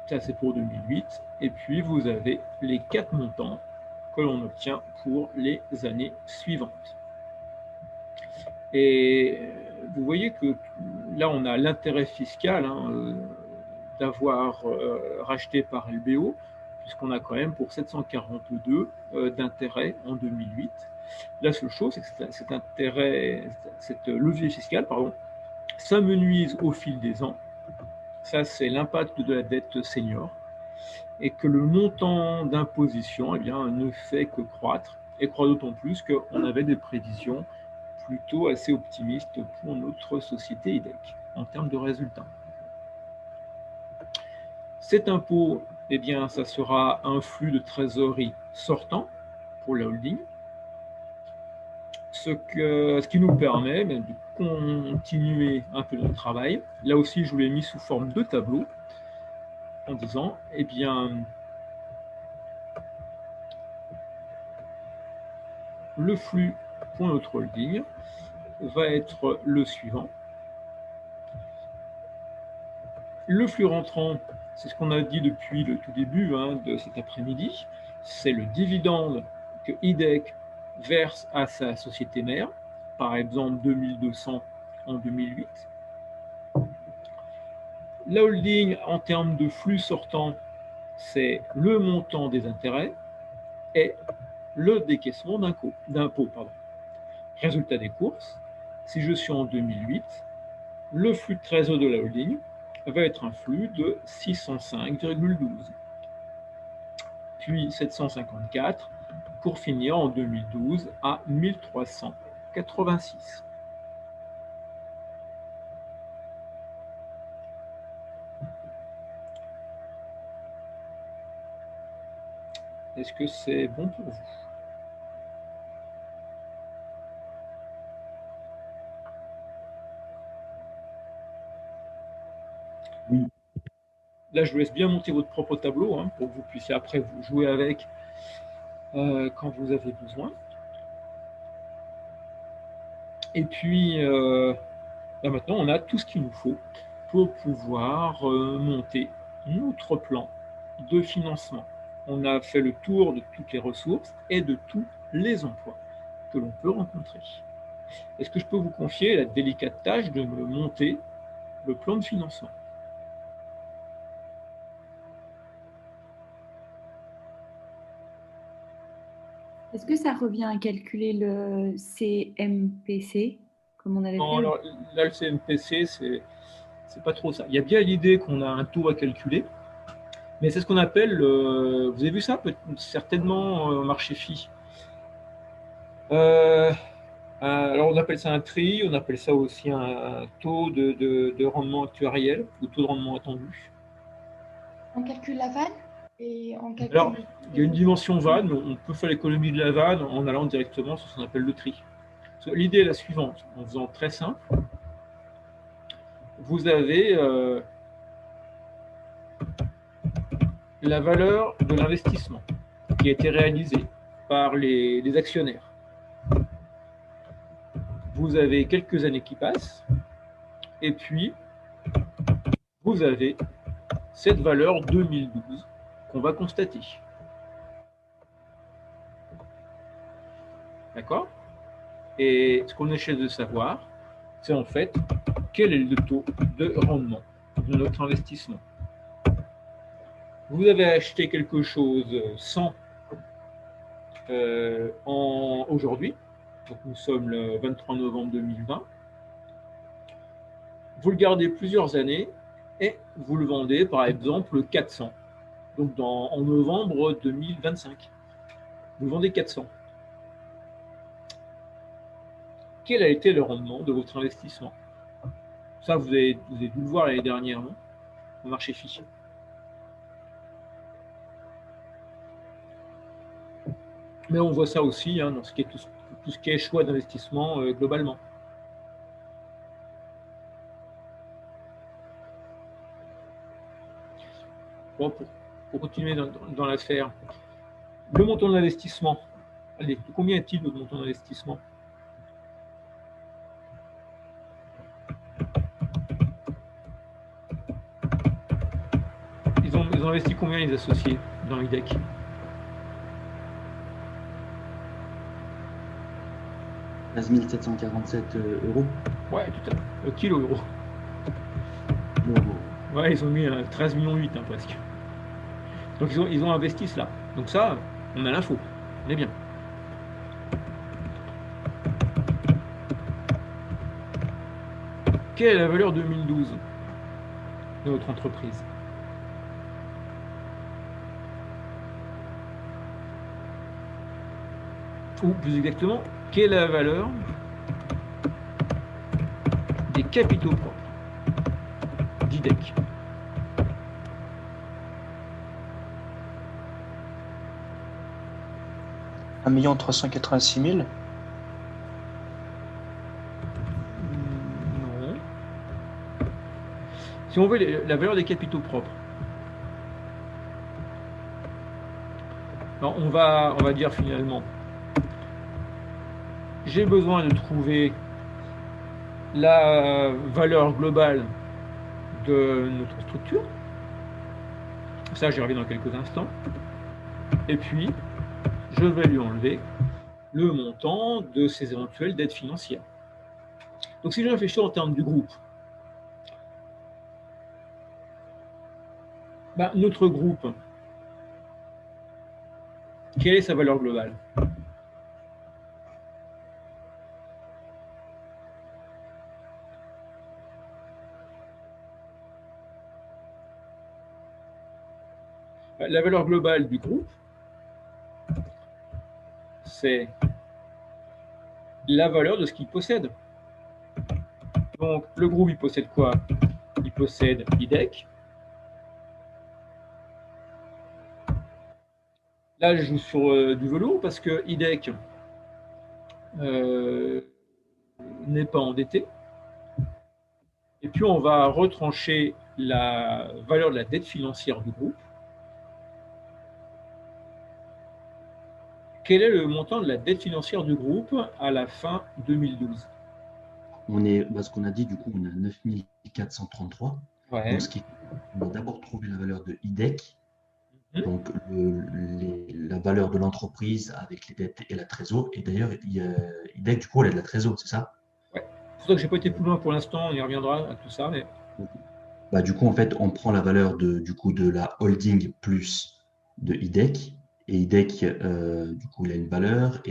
Ça, c'est pour 2008. Et puis, vous avez les 4 montants que l'on obtient pour les années suivantes. Et vous voyez que là, on a l'intérêt fiscal d'avoir racheté par LBO, puisqu'on a quand même pour 742 d'intérêt en 2008. La seule chose, c'est que cet levier fiscal, s'amenuise au fil des ans. Ça, c'est l'impact de la dette senior, et que le montant d'imposition ne fait que croître, et croît d'autant plus qu'on avait des prévisions plutôt assez optimistes pour notre société IDEC en termes de résultats. Cet impôt, ça sera un flux de trésorerie sortant pour la holding, ce qui nous permet de continuer un peu notre travail. Là aussi, je vous l'ai mis sous forme de tableau en disant, le flux pour notre holding va être le suivant. Le flux rentrant, c'est ce qu'on a dit depuis le tout début de cet après-midi, c'est le dividende que IDEC verse à sa société mère, par exemple 2200 en 2008. La holding, en termes de flux sortant, c'est le montant des intérêts et le décaissement d'impôt. Résultat des courses, si je suis en 2008, le flux de trésor de la holding va être un flux de 605,12. Puis 754 pour finir en 2012 à 1386. Est-ce que c'est bon pour vous? Oui. Là, je vous laisse bien monter votre propre tableau pour que vous puissiez après vous jouer avec quand vous avez besoin. Et puis, là maintenant, on a tout ce qu'il nous faut pour pouvoir monter notre plan de financement. On a fait le tour de toutes les ressources et de tous les emplois que l'on peut rencontrer. Est-ce que je peux vous confier la délicate tâche de me monter le plan de financement? Est-ce que ça revient à calculer le CMPC, comme on avait fait? Alors, là, le CMPC, c'est pas trop ça. Il y a bien l'idée qu'on a un taux à calculer, mais c'est ce qu'on appelle, vous avez vu ça certainement au marché FI. Alors, on appelle ça un tri, on appelle ça aussi un taux de rendement actuariel ou taux de rendement attendu. On calcule la vanne et on calcule... Alors, il y a une dimension vanne, on peut faire l'économie de la vanne en allant directement sur ce qu'on appelle le tri. L'idée est la suivante, en faisant très simple, vous avez la valeur de l'investissement qui a été réalisé par les actionnaires. Vous avez quelques années qui passent, et puis vous avez cette valeur 2012 qu'on va constater. D'accord? Et ce qu'on essaie de savoir, c'est en fait quel est le taux de rendement de notre investissement. Vous avez acheté quelque chose 100 aujourd'hui, donc nous sommes le 23 novembre 2020. Vous le gardez plusieurs années et vous le vendez par exemple 400. Donc en novembre 2025, vous vendez 400. Quel a été le rendement de votre investissement? Ça, vous avez dû le voir l'année dernière, non? Au marché fichier. Mais on voit ça aussi dans tout ce qui est choix d'investissement globalement. Bon, pour continuer dans l'affaire, le montant de l'investissement. Allez, combien est-il le montant d'investissement? Ils ont investi combien les associés dans IDEC? – 13 747 euros. Ouais, tout à fait. Kilo euros. Bon. Ouais, ils ont mis 13,8 millions presque. Donc ils ont investi cela. Donc ça, on a l'info. On est bien. Quelle est la valeur 2012 de notre entreprise? Ou plus exactement, quelle est la valeur des capitaux propres d'IDEC? – 1 386 000. Non. Si on veut la valeur des capitaux propres, alors on va dire finalement, j'ai besoin de trouver la valeur globale de notre structure. Ça, j'y reviens dans quelques instants. Et puis, je vais lui enlever le montant de ses éventuelles dettes financières. Donc, si je réfléchis en termes du groupe, notre groupe, quelle est sa valeur globale? La valeur globale du groupe, c'est la valeur de ce qu'il possède. Donc, le groupe, il possède quoi? Il possède IDEC. Là, je joue sur du velours parce que IDEC n'est pas endetté. Et puis, on va retrancher la valeur de la dette financière du groupe. Quel est le montant de la dette financière du groupe à la fin 2012? Ce qu'on a dit, du coup, on a 9 433. Ouais. Donc, on va d'abord trouver la valeur de IDEC, donc la valeur de l'entreprise avec les dettes et la trésor. Et d'ailleurs, IDEC, du coup, elle a de la trésor, c'est ça? Ouais. C'est pour ça que je n'ai pas été plus loin pour l'instant, on y reviendra à tout ça. Mais... Du coup, en fait, on prend la valeur de la holding plus de IDEC. Et IDEC, du coup, il a une valeur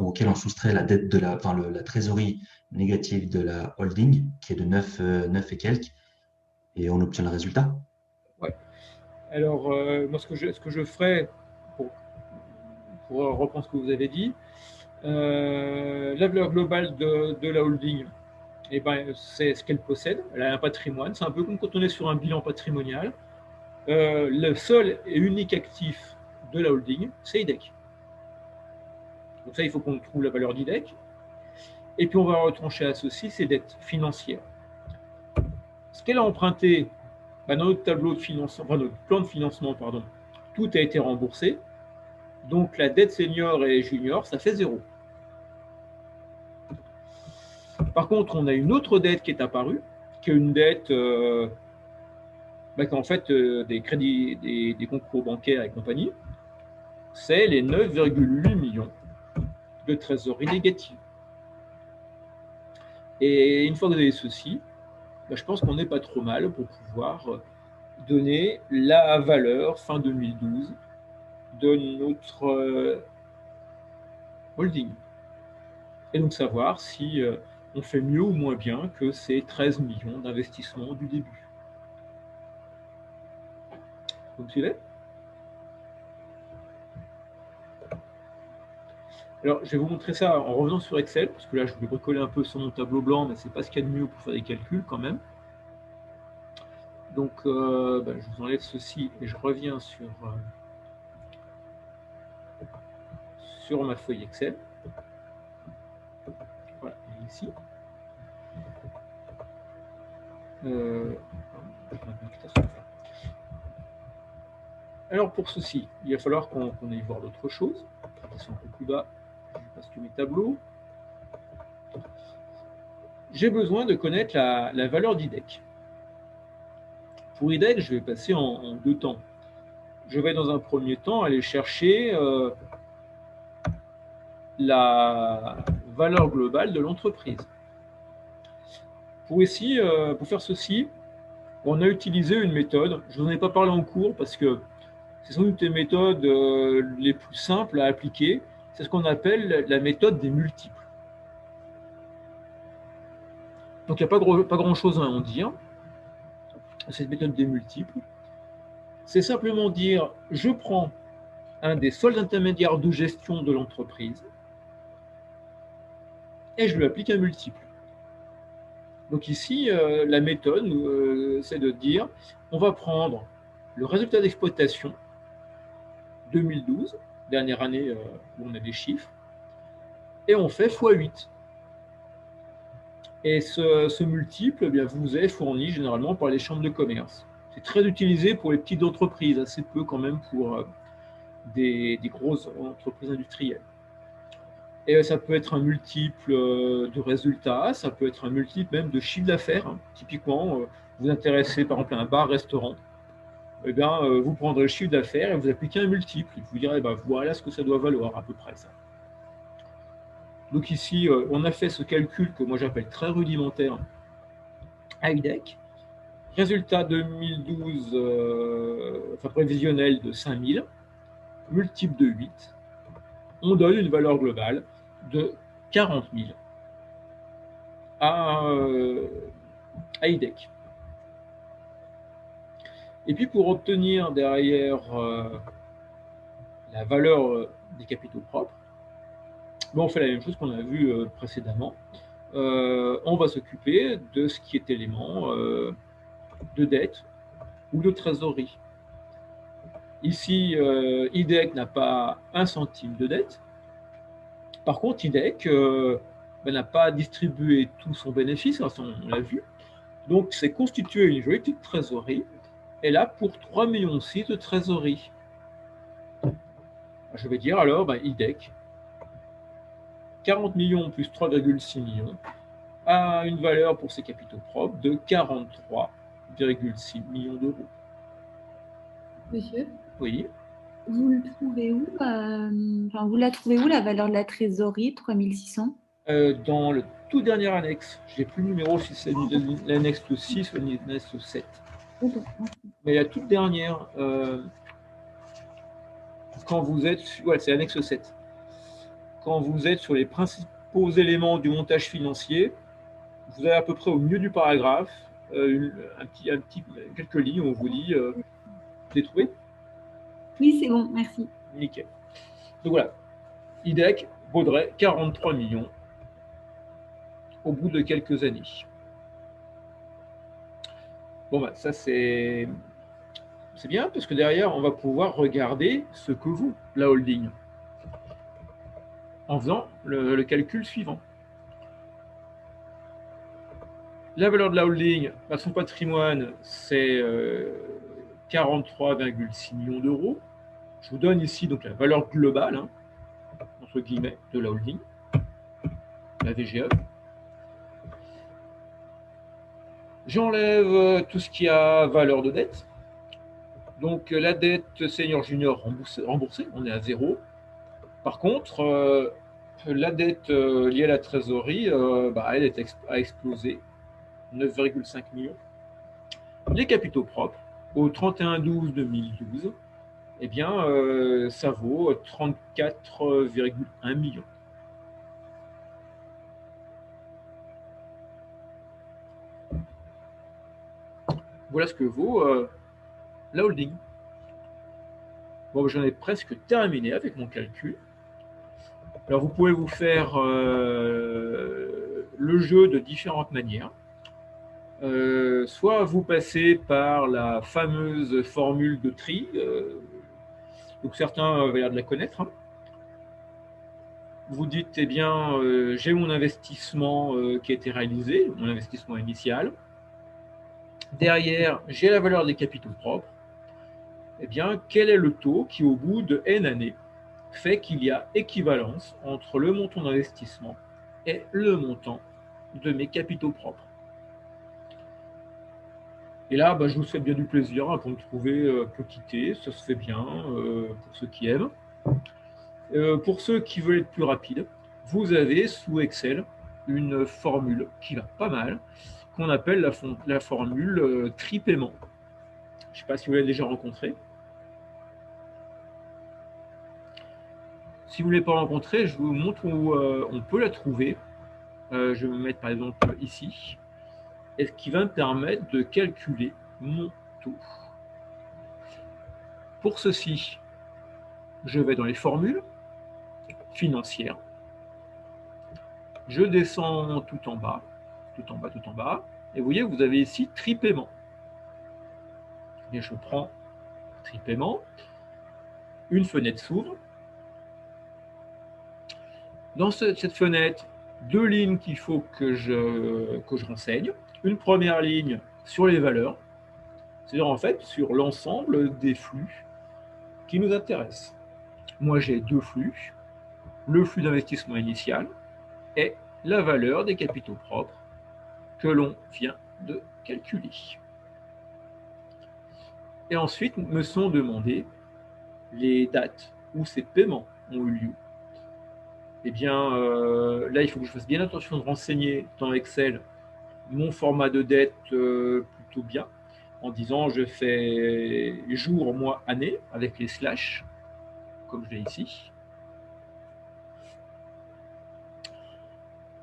auquel on soustrait la dette de la trésorerie négative de la holding, qui est de 9 et quelques, et on obtient le résultat. Ouais. Alors, moi, ce que je ferai, pour reprendre ce que vous avez dit, La valeur globale de la holding, eh ben, c'est ce qu'elle possède. Elle a un patrimoine. C'est un peu comme quand on est sur un bilan patrimonial. Le seul et unique actif de la holding, c'est IDEC. Donc ça, il faut qu'on trouve la valeur d'IDEC. Et puis on va retrancher à ceci ses dettes financières. Ce qu'elle a emprunté dans notre tableau de financement, enfin notre plan de financement, pardon, tout a été remboursé. Donc la dette senior et junior, ça fait 0. Par contre, on a une autre dette qui est apparue, qui est une dette qu'en fait des crédits, des concours bancaires et compagnie, c'est les 9,8 millions de trésorerie négative. Et une fois que vous avez ceci, je pense qu'on n'est pas trop mal pour pouvoir donner la valeur fin 2012 de notre holding. Et donc savoir si on fait mieux ou moins bien que ces 13 millions d'investissements du début. Vous me suivez? Alors, je vais vous montrer ça en revenant sur Excel, parce que là, je vais recoller un peu sur mon tableau blanc, mais ce n'est pas ce qu'il y a de mieux pour faire des calculs quand même. Donc, je vous enlève ceci et je reviens sur ma feuille Excel. Voilà, ici. Alors, pour ceci, il va falloir qu'on aille voir d'autres choses. Attention, un peu plus bas, je passe tous mes tableaux. J'ai besoin de connaître la valeur d'IDEC. Pour IDEC, je vais passer en deux temps. Je vais dans un premier temps aller chercher la valeur globale de l'entreprise. Pour faire ceci, on a utilisé une méthode. Je ne vous en ai pas parlé en cours parce que c'est sans doute les méthodes les plus simples à appliquer. C'est ce qu'on appelle la méthode des multiples. Donc il n'y a pas grand-chose à en dire. Cette méthode des multiples, c'est simplement dire, je prends un des soldes intermédiaires de gestion de l'entreprise et je lui applique un multiple. Donc ici, la méthode, c'est de dire, on va prendre le résultat d'exploitation 2012, dernière année où on a des chiffres, et on fait x8. Et ce multiple, eh bien, vous est fourni généralement par les chambres de commerce. C'est très utilisé pour les petites entreprises, assez peu quand même pour des grosses entreprises industrielles. Et ça peut être un multiple de résultats, ça peut être un multiple même de chiffre d'affaires. Hein. Typiquement, vous intéressez par exemple à un bar-restaurant, eh bien, vous prendrez le chiffre d'affaires et vous appliquez un multiple. Vous direz, voilà ce que ça doit valoir à peu près ça. Donc ici, on a fait ce calcul que moi j'appelle très rudimentaire à IDEC. Résultat 2012, prévisionnel de 5000, multiple de 8. On donne une valeur globale de 40 000 à IDEC. Et puis pour obtenir derrière la valeur des capitaux propres, on fait la même chose qu'on a vu précédemment. On va s'occuper de ce qui est élément de dette ou de trésorerie. Ici, IDEC n'a pas 1 centime de dette. Par contre, IDEC n'a pas distribué tout son bénéfice, on l'a vu. Donc, c'est constitué une jolie petite trésorerie. Et là, pour 3,6 millions de trésorerie. Je vais dire alors, IDEC, 40 millions plus 3,6 millions, a une valeur pour ses capitaux propres de 43,6 millions d'euros. Monsieur ? Oui. Vous le trouvez où vous la trouvez où, la valeur de la trésorerie, 3600 ? Dans le tout dernier annexe. Je n'ai plus le numéro, si c'est l'annexe 6 ou l'annexe 7. Okay. Mais la toute dernière, quand vous êtes... Ouais, c'est l'annexe 7. Quand vous êtes sur les principaux éléments du montage financier, vous avez à peu près au milieu du paragraphe quelques lignes où on vous dit vous avez trouvé ? Oui, c'est bon, merci. Nickel. Donc voilà, IDEC, vaudrait 43 millions au bout de quelques années. Bon, bah, ça c'est bien, parce que derrière, on va pouvoir regarder ce que vaut la holding en faisant le calcul suivant. La valeur de la holding, son patrimoine, c'est 43,6 millions d'euros. Je vous donne ici donc la valeur globale, hein, entre guillemets, de la holding, la VGE. J'enlève tout ce qui a valeur de dette. Donc la dette senior junior remboursée, on est à 0. Par contre, la dette liée à la trésorerie, elle a explosé, 9,5 millions. Les capitaux propres, au 31/12/2012, eh bien, ça vaut 34,1 millions. Voilà ce que vaut la holding. Bon, j'en ai presque terminé avec mon calcul. Alors, vous pouvez vous faire le jeu de différentes manières. Soit vous passez par la fameuse formule de tri, donc certains avaient l'air de la connaître. Hein. Vous dites, eh bien, j'ai mon investissement qui a été réalisé, mon investissement initial. Derrière, j'ai la valeur des capitaux propres. Eh bien, quel est le taux qui, au bout de N années, fait qu'il y a équivalence entre le montant d'investissement et le montant de mes capitaux propres. Et là, je vous souhaite bien du plaisir pour me trouver quotité, ça se fait bien pour ceux qui aiment. Pour ceux qui veulent être plus rapides, vous avez sous Excel une formule qui va pas mal, qu'on appelle la formule tri-paiement. Je ne sais pas si vous l'avez déjà rencontrée. Si vous ne l'avez pas rencontrée, je vous montre où on peut la trouver. Je vais me mettre par exemple ici. Et ce qui va me permettre de calculer mon taux. Pour ceci, je vais dans les formules financières. Je descends tout en bas, tout en bas, tout en bas. Et vous voyez, vous avez ici tri-paiement. Et je prends tri-paiement. Une fenêtre s'ouvre. Dans cette fenêtre, deux lignes qu'il faut que je renseigne. Une première ligne sur les valeurs, c'est-à-dire en fait sur l'ensemble des flux qui nous intéressent. Moi, j'ai deux flux, le flux d'investissement initial et la valeur des capitaux propres que l'on vient de calculer. Et ensuite, me sont demandées les dates où ces paiements ont eu lieu. Eh bien, là, il faut que je fasse bien attention de renseigner dans Excel mon format de dette plutôt bien, en disant je fais jour, mois, année, avec les slash, comme je l'ai ici.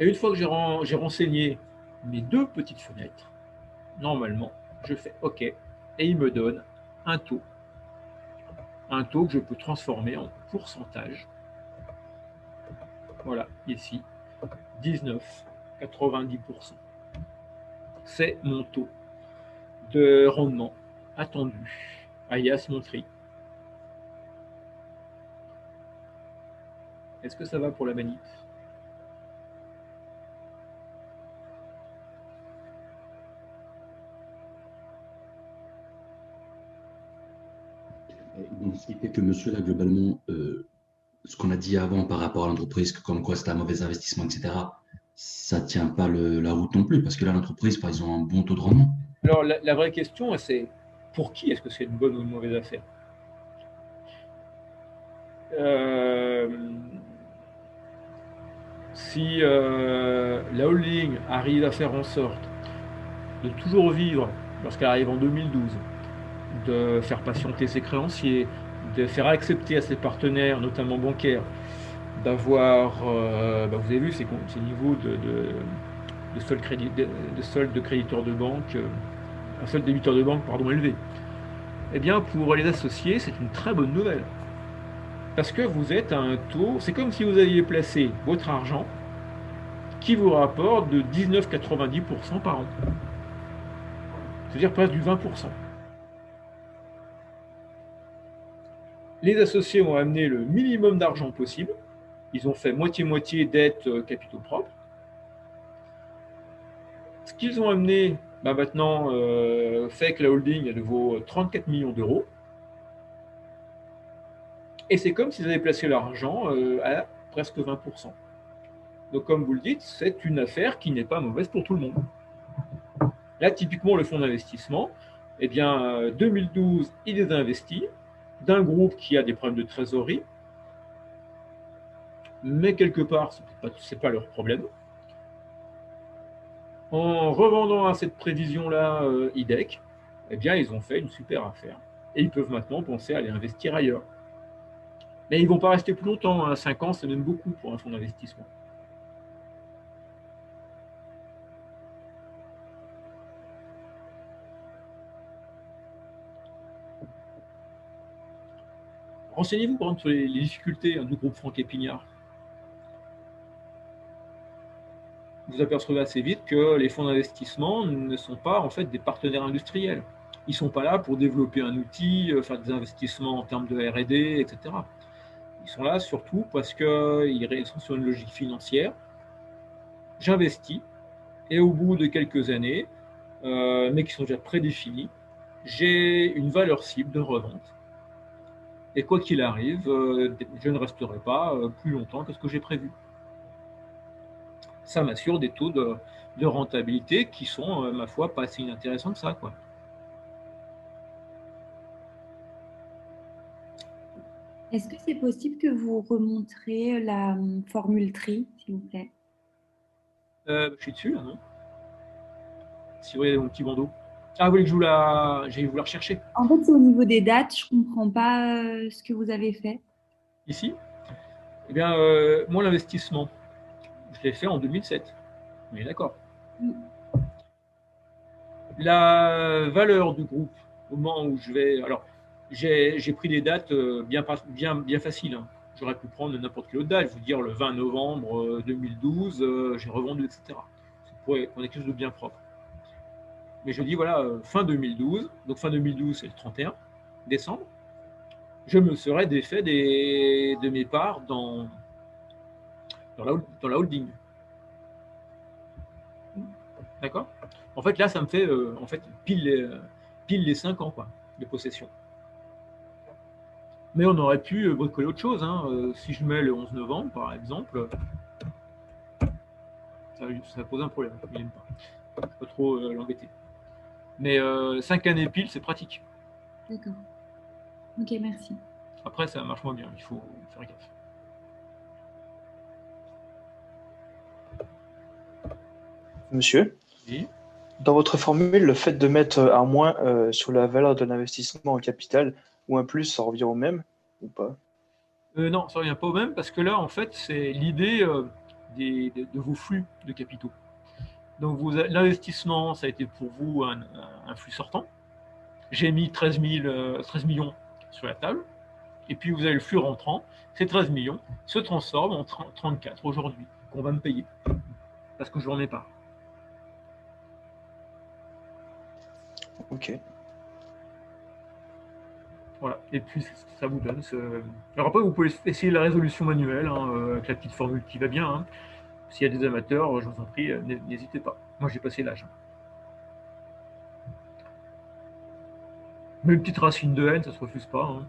Et une fois que j'ai renseigné mes deux petites fenêtres, normalement, je fais OK, et il me donne un taux que je peux transformer en pourcentage. Voilà, ici, 19,90%. C'est mon taux de rendement attendu, alias mon tri. Est-ce que ça va pour la manip? Donc, ce qui fait que monsieur, là, globalement, ce qu'on a dit avant par rapport à l'entreprise, comme quoi c'était un mauvais investissement, etc., ça ne tient pas la route non plus, parce que là, l'entreprise, ils ont un bon taux de rendement. Alors, la vraie question, c'est pour qui est-ce que c'est une bonne ou une mauvaise affaire? Si la holding arrive à faire en sorte de toujours vivre, lorsqu'elle arrive en 2012, de faire patienter ses créanciers, de faire accepter à ses partenaires, notamment bancaires, d'avoir, vous avez vu, ces niveaux de solde de créditeurs de banque, un solde débiteur de banque, pardon, élevé. Eh bien, pour les associés, c'est une très bonne nouvelle. Parce que vous êtes à un taux, c'est comme si vous aviez placé votre argent qui vous rapporte de 19,90% par an. C'est-à-dire presque du 20%. Les associés ont amené le minimum d'argent possible. Ils ont fait moitié-moitié dette, capitaux propres. Ce qu'ils ont amené, maintenant, fait que la holding, elle vaut 34 millions d'euros. Et c'est comme s'ils avaient placé l'argent à presque 20%. Donc, comme vous le dites, c'est une affaire qui n'est pas mauvaise pour tout le monde. Là, typiquement, le fonds d'investissement, 2012, il les a investis d'un groupe qui a des problèmes de trésorerie, mais quelque part, ce n'est pas leur problème. En revendant à cette prévision-là IDEC, ils ont fait une super affaire. Et ils peuvent maintenant penser à aller investir ailleurs. Mais ils ne vont pas rester plus longtemps. 5 ans, c'est même beaucoup pour un fonds d'investissement. Renseignez-vous par exemple sur les difficultés du groupe Franck et Pignard. Vous apercevrez assez vite que les fonds d'investissement ne sont pas en fait des partenaires industriels. Ils ne sont pas là pour développer un outil, faire des investissements en termes de R&D, etc. Ils sont là surtout parce qu'ils sont sur une logique financière. J'investis et au bout de quelques années, mais qui sont déjà prédéfinis, j'ai une valeur cible de revente. Et quoi qu'il arrive, je ne resterai pas plus longtemps que ce que j'ai prévu. Ça m'assure des taux de rentabilité qui sont, ma foi, pas si inintéressants que ça, quoi. Est-ce que c'est possible que vous remontrez la formule TRI, s'il vous plaît? Je suis dessus, là, non? Si vous voyez mon petit bandeau. Ah, vous voulez que j'aille vous la rechercher? En fait, c'est au niveau des dates, je ne comprends pas ce que vous avez fait. Ici? Moi, l'investissement, je l'ai fait en 2007. On est d'accord. Oui. La valeur du groupe, au moment où je vais... Alors, j'ai pris des dates bien faciles. Hein. J'aurais pu prendre n'importe quelle autre date. Je veux dire, le 20 novembre 2012, j'ai revendu, etc. C'est pour quelque chose de bien propre. Mais je dis, voilà, fin 2012. Donc, fin 2012, c'est le 31 décembre. Je me serais défait de mes parts dans la holding. D'accord? En fait, là, ça me fait pile les 5 ans quoi, de possession. Mais on aurait pu bricoler autre chose. Hein. Si je mets le 11 novembre, par exemple, ça pose un problème. Il n'aime pas. Je ne peux pas trop l'embêter. Mais 5 années pile, c'est pratique. D'accord. Ok, merci. Après, ça marche moins bien. Il faut faire gaffe. Monsieur, Oui. dans votre formule, le fait de mettre un moins sur la valeur de l'investissement en capital ou un plus, ça revient au même ou pas? Non, ça ne revient pas au même parce que là, en fait, c'est l'idée de vos flux de capitaux. Donc, l'investissement, ça a été pour vous un flux sortant. J'ai mis 13 millions sur la table. Et puis, vous avez le flux rentrant. Ces 13 millions se transforment en 34 aujourd'hui, qu'on va me payer. Parce que je n'en ai pas. Ok. Voilà. Et puis, ça vous donne Alors après, vous pouvez essayer la résolution manuelle, avec la petite formule qui va bien. Hein. S'il y a des amateurs, je vous en prie, n'hésitez pas. Moi, j'ai passé l'âge. Mais une petite racine de n, ça se refuse pas. Hein.